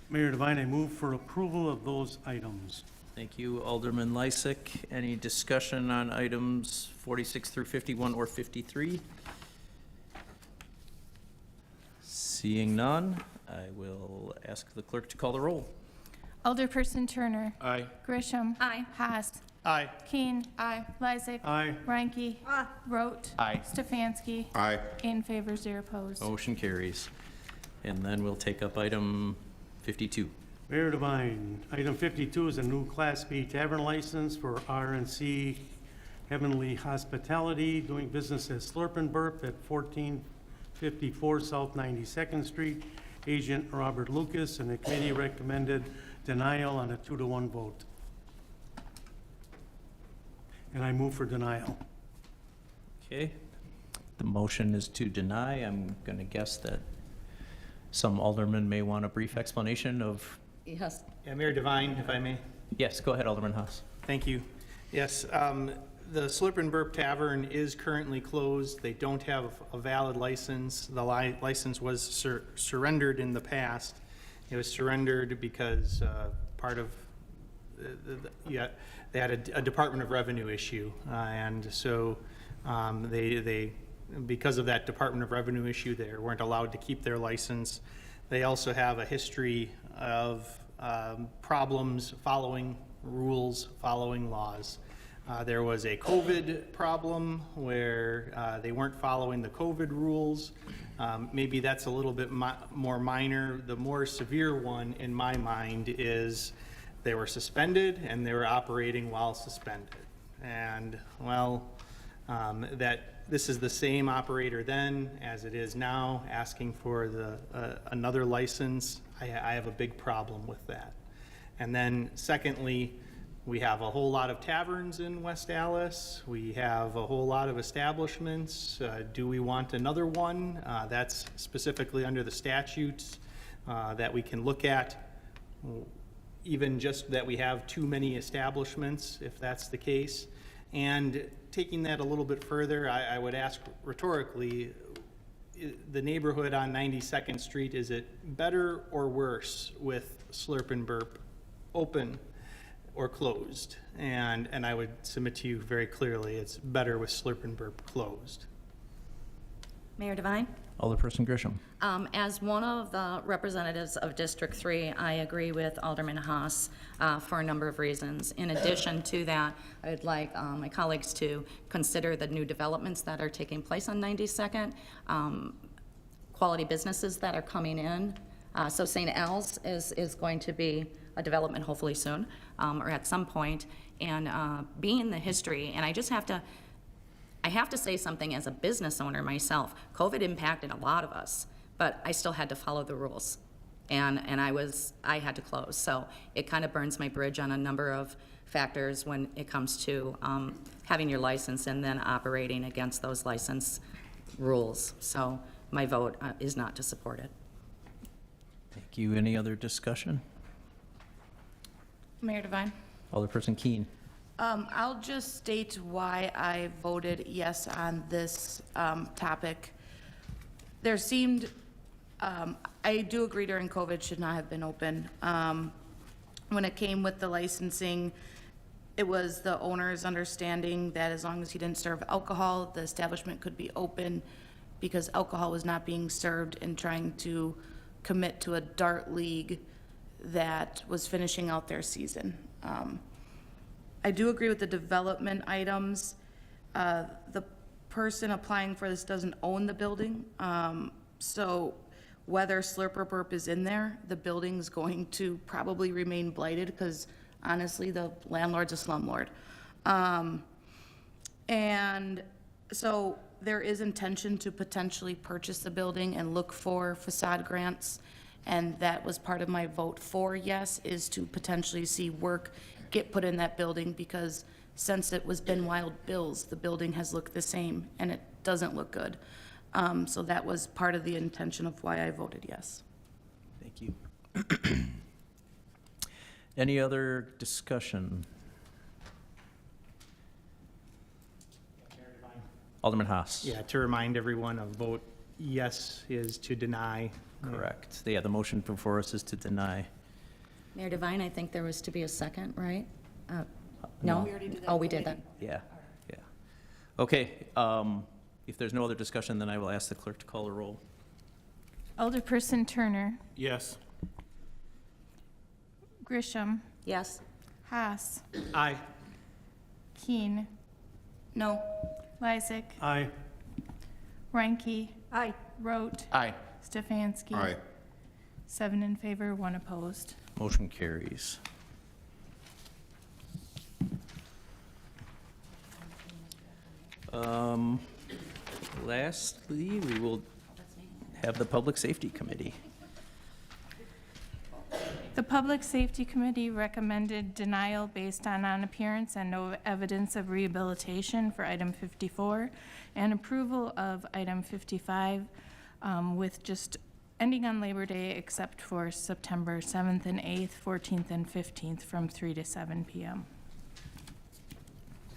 Speaker 1: Mayor Devine, I move for approval of those items.
Speaker 7: Thank you, Alderman Lysick. Any discussion on items 46 through 51 or 53? Seeing none, I will ask the clerk to call the roll.
Speaker 17: Alderperson Turner.
Speaker 11: Aye.
Speaker 17: Grisham.
Speaker 5: Aye.
Speaker 17: Haas.
Speaker 8: Aye.
Speaker 17: Keen. Lysick.
Speaker 1: Aye.
Speaker 17: Ranky. Rote.
Speaker 7: Aye.
Speaker 17: Stefanski.
Speaker 11: Aye.
Speaker 17: In favor, 0 opposed.
Speaker 7: Motion carries. And then we'll take up item 52.
Speaker 1: Mayor Devine, item 52 is a new Class B tavern license for RNC Heavenly Hospitality, doing business as Slurp and Burp at 1454 South 92nd Street. Agent Robert Lucas, and the committee recommended denial on a 2-to-1 vote. And I move for denial.
Speaker 7: Okay. The motion is to deny. I'm going to guess that some aldermen may want a brief explanation of.
Speaker 5: Yes.
Speaker 8: Yeah, Mayor Devine, if I may.
Speaker 7: Yes, go ahead, Alderman Haas.
Speaker 8: Thank you. Yes, the Slurp and Burp Tavern is currently closed. They don't have a valid license. The license was surrendered in the past. It was surrendered because part of, they had a Department of Revenue issue. And so because of that Department of Revenue issue, they weren't allowed to keep their license. They also have a history of problems following rules, following laws. There was a COVID problem where they weren't following the COVID rules. Maybe that's a little bit more minor. The more severe one in my mind is they were suspended and they were operating while suspended. And well, this is the same operator then as it is now, asking for another license. I have a big problem with that. And then secondly, we have a whole lot of taverns in West Allis. We have a whole lot of establishments. Do we want another one? That's specifically under the statutes. that we can look at, even just that we have too many establishments, if that's the case. And taking that a little bit further, I would ask rhetorically, the neighborhood on 92nd Street, is it better or worse with Slurp and Burp open or closed? And I would submit to you very clearly, it's better with Slurp and Burp closed.
Speaker 20: Mayor Devine?
Speaker 7: Alderperson Grisham.
Speaker 20: As one of the representatives of District 3, I agree with Alderman Haas for a number of reasons. In addition to that, I'd like my colleagues to consider the new developments that are taking place on 92nd, quality businesses that are coming in. So St. Al's is going to be a development hopefully soon, or at some point. And being the history, and I have to say something as a business owner myself. COVID impacted a lot of us, but I still had to follow the rules. And I had to close. So it kind of burns my bridge on a number of factors when it comes to having your license and then operating against those license rules. So my vote is not to support it.
Speaker 7: Thank you. Any other discussion?
Speaker 9: Mayor Devine?
Speaker 7: Alderperson Keene.
Speaker 9: I'll just state why I voted yes on this topic. There seemed, I do agree during COVID should not have been open. When it came with the licensing, it was the owner's understanding that as long as he didn't serve alcohol, the establishment could be open because alcohol was not being served, and trying to commit to a dart league that was finishing out their season. I do agree with the development items. The person applying for this doesn't own the building, so whether Slurp or Burp is in there, the building's going to probably remain blighted because honestly, the landlord's a slumlord. And so there is intention to potentially purchase the building and look for facade grants, and that was part of my vote for yes, is to potentially see work get put in that building, because since it was Ben Wild Bills, the building has looked the same and it doesn't look good. So that was part of the intention of why I voted yes.
Speaker 7: Thank you. Any other discussion? Alderman Haas.
Speaker 8: Yeah, to remind everyone, a vote yes is to deny.
Speaker 7: Correct. Yeah, the motion before us is to deny.
Speaker 20: Mayor Devine, I think there was to be a second, right?
Speaker 7: No.
Speaker 20: No?
Speaker 7: We
Speaker 20: already did that. Oh, we did that.
Speaker 7: Yeah, yeah. Okay, if there's no other discussion, then I will ask the clerk to call the roll.
Speaker 17: Alderperson Turner.
Speaker 8: Yes.
Speaker 17: Grisham.
Speaker 20: Yes.
Speaker 17: Haas.
Speaker 8: Aye.
Speaker 17: Keene.
Speaker 9: No.
Speaker 17: Lysick.
Speaker 1: Aye.
Speaker 17: Reinke. Aye. Rote.
Speaker 6: Aye.
Speaker 17: Stefanski.
Speaker 11: Aye.
Speaker 17: 7 in favor, 1 opposed.
Speaker 7: Motion carries. Lastly, we will have the Public Safety Committee.
Speaker 17: The Public Safety Committee recommended denial based on non-appearance and no evidence of rehabilitation for item 54, and approval of item 55 with just ending on Labor Day except for September 7th and 8th, 14th and 15th from 3 to 7 p.m.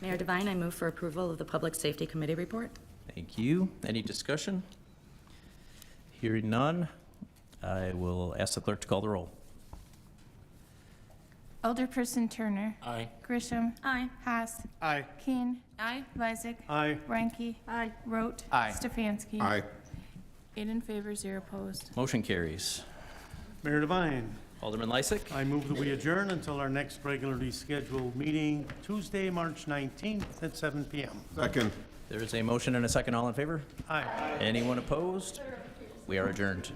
Speaker 20: Mayor Devine, I move for approval of the Public Safety Committee report.
Speaker 7: Thank you. Any discussion? Hearing none, I will ask the clerk to call the roll.
Speaker 17: Alderperson Turner.
Speaker 6: Aye.
Speaker 17: Grisham.
Speaker 20: Aye.
Speaker 17: Haas.
Speaker 8: Aye.
Speaker 17: Keene.
Speaker 20: Aye.
Speaker 17: Lysick.
Speaker 1: Aye.
Speaker 17: Reinke. Aye. Rote.
Speaker 6: Aye.
Speaker 17: Stefanski.
Speaker 11: Aye.
Speaker 17: 8 in favor, 0 opposed.
Speaker 7: Motion carries.
Speaker 1: Mayor Devine,
Speaker 7: Alderman Lysick.
Speaker 1: I move that we adjourn until our next regularly scheduled meeting, Tuesday, March 19th at 7 p.m.
Speaker 11: Second.
Speaker 7: There is a motion and a second. All in favor?
Speaker 1: Aye.
Speaker 7: Anyone opposed? We are adjourned.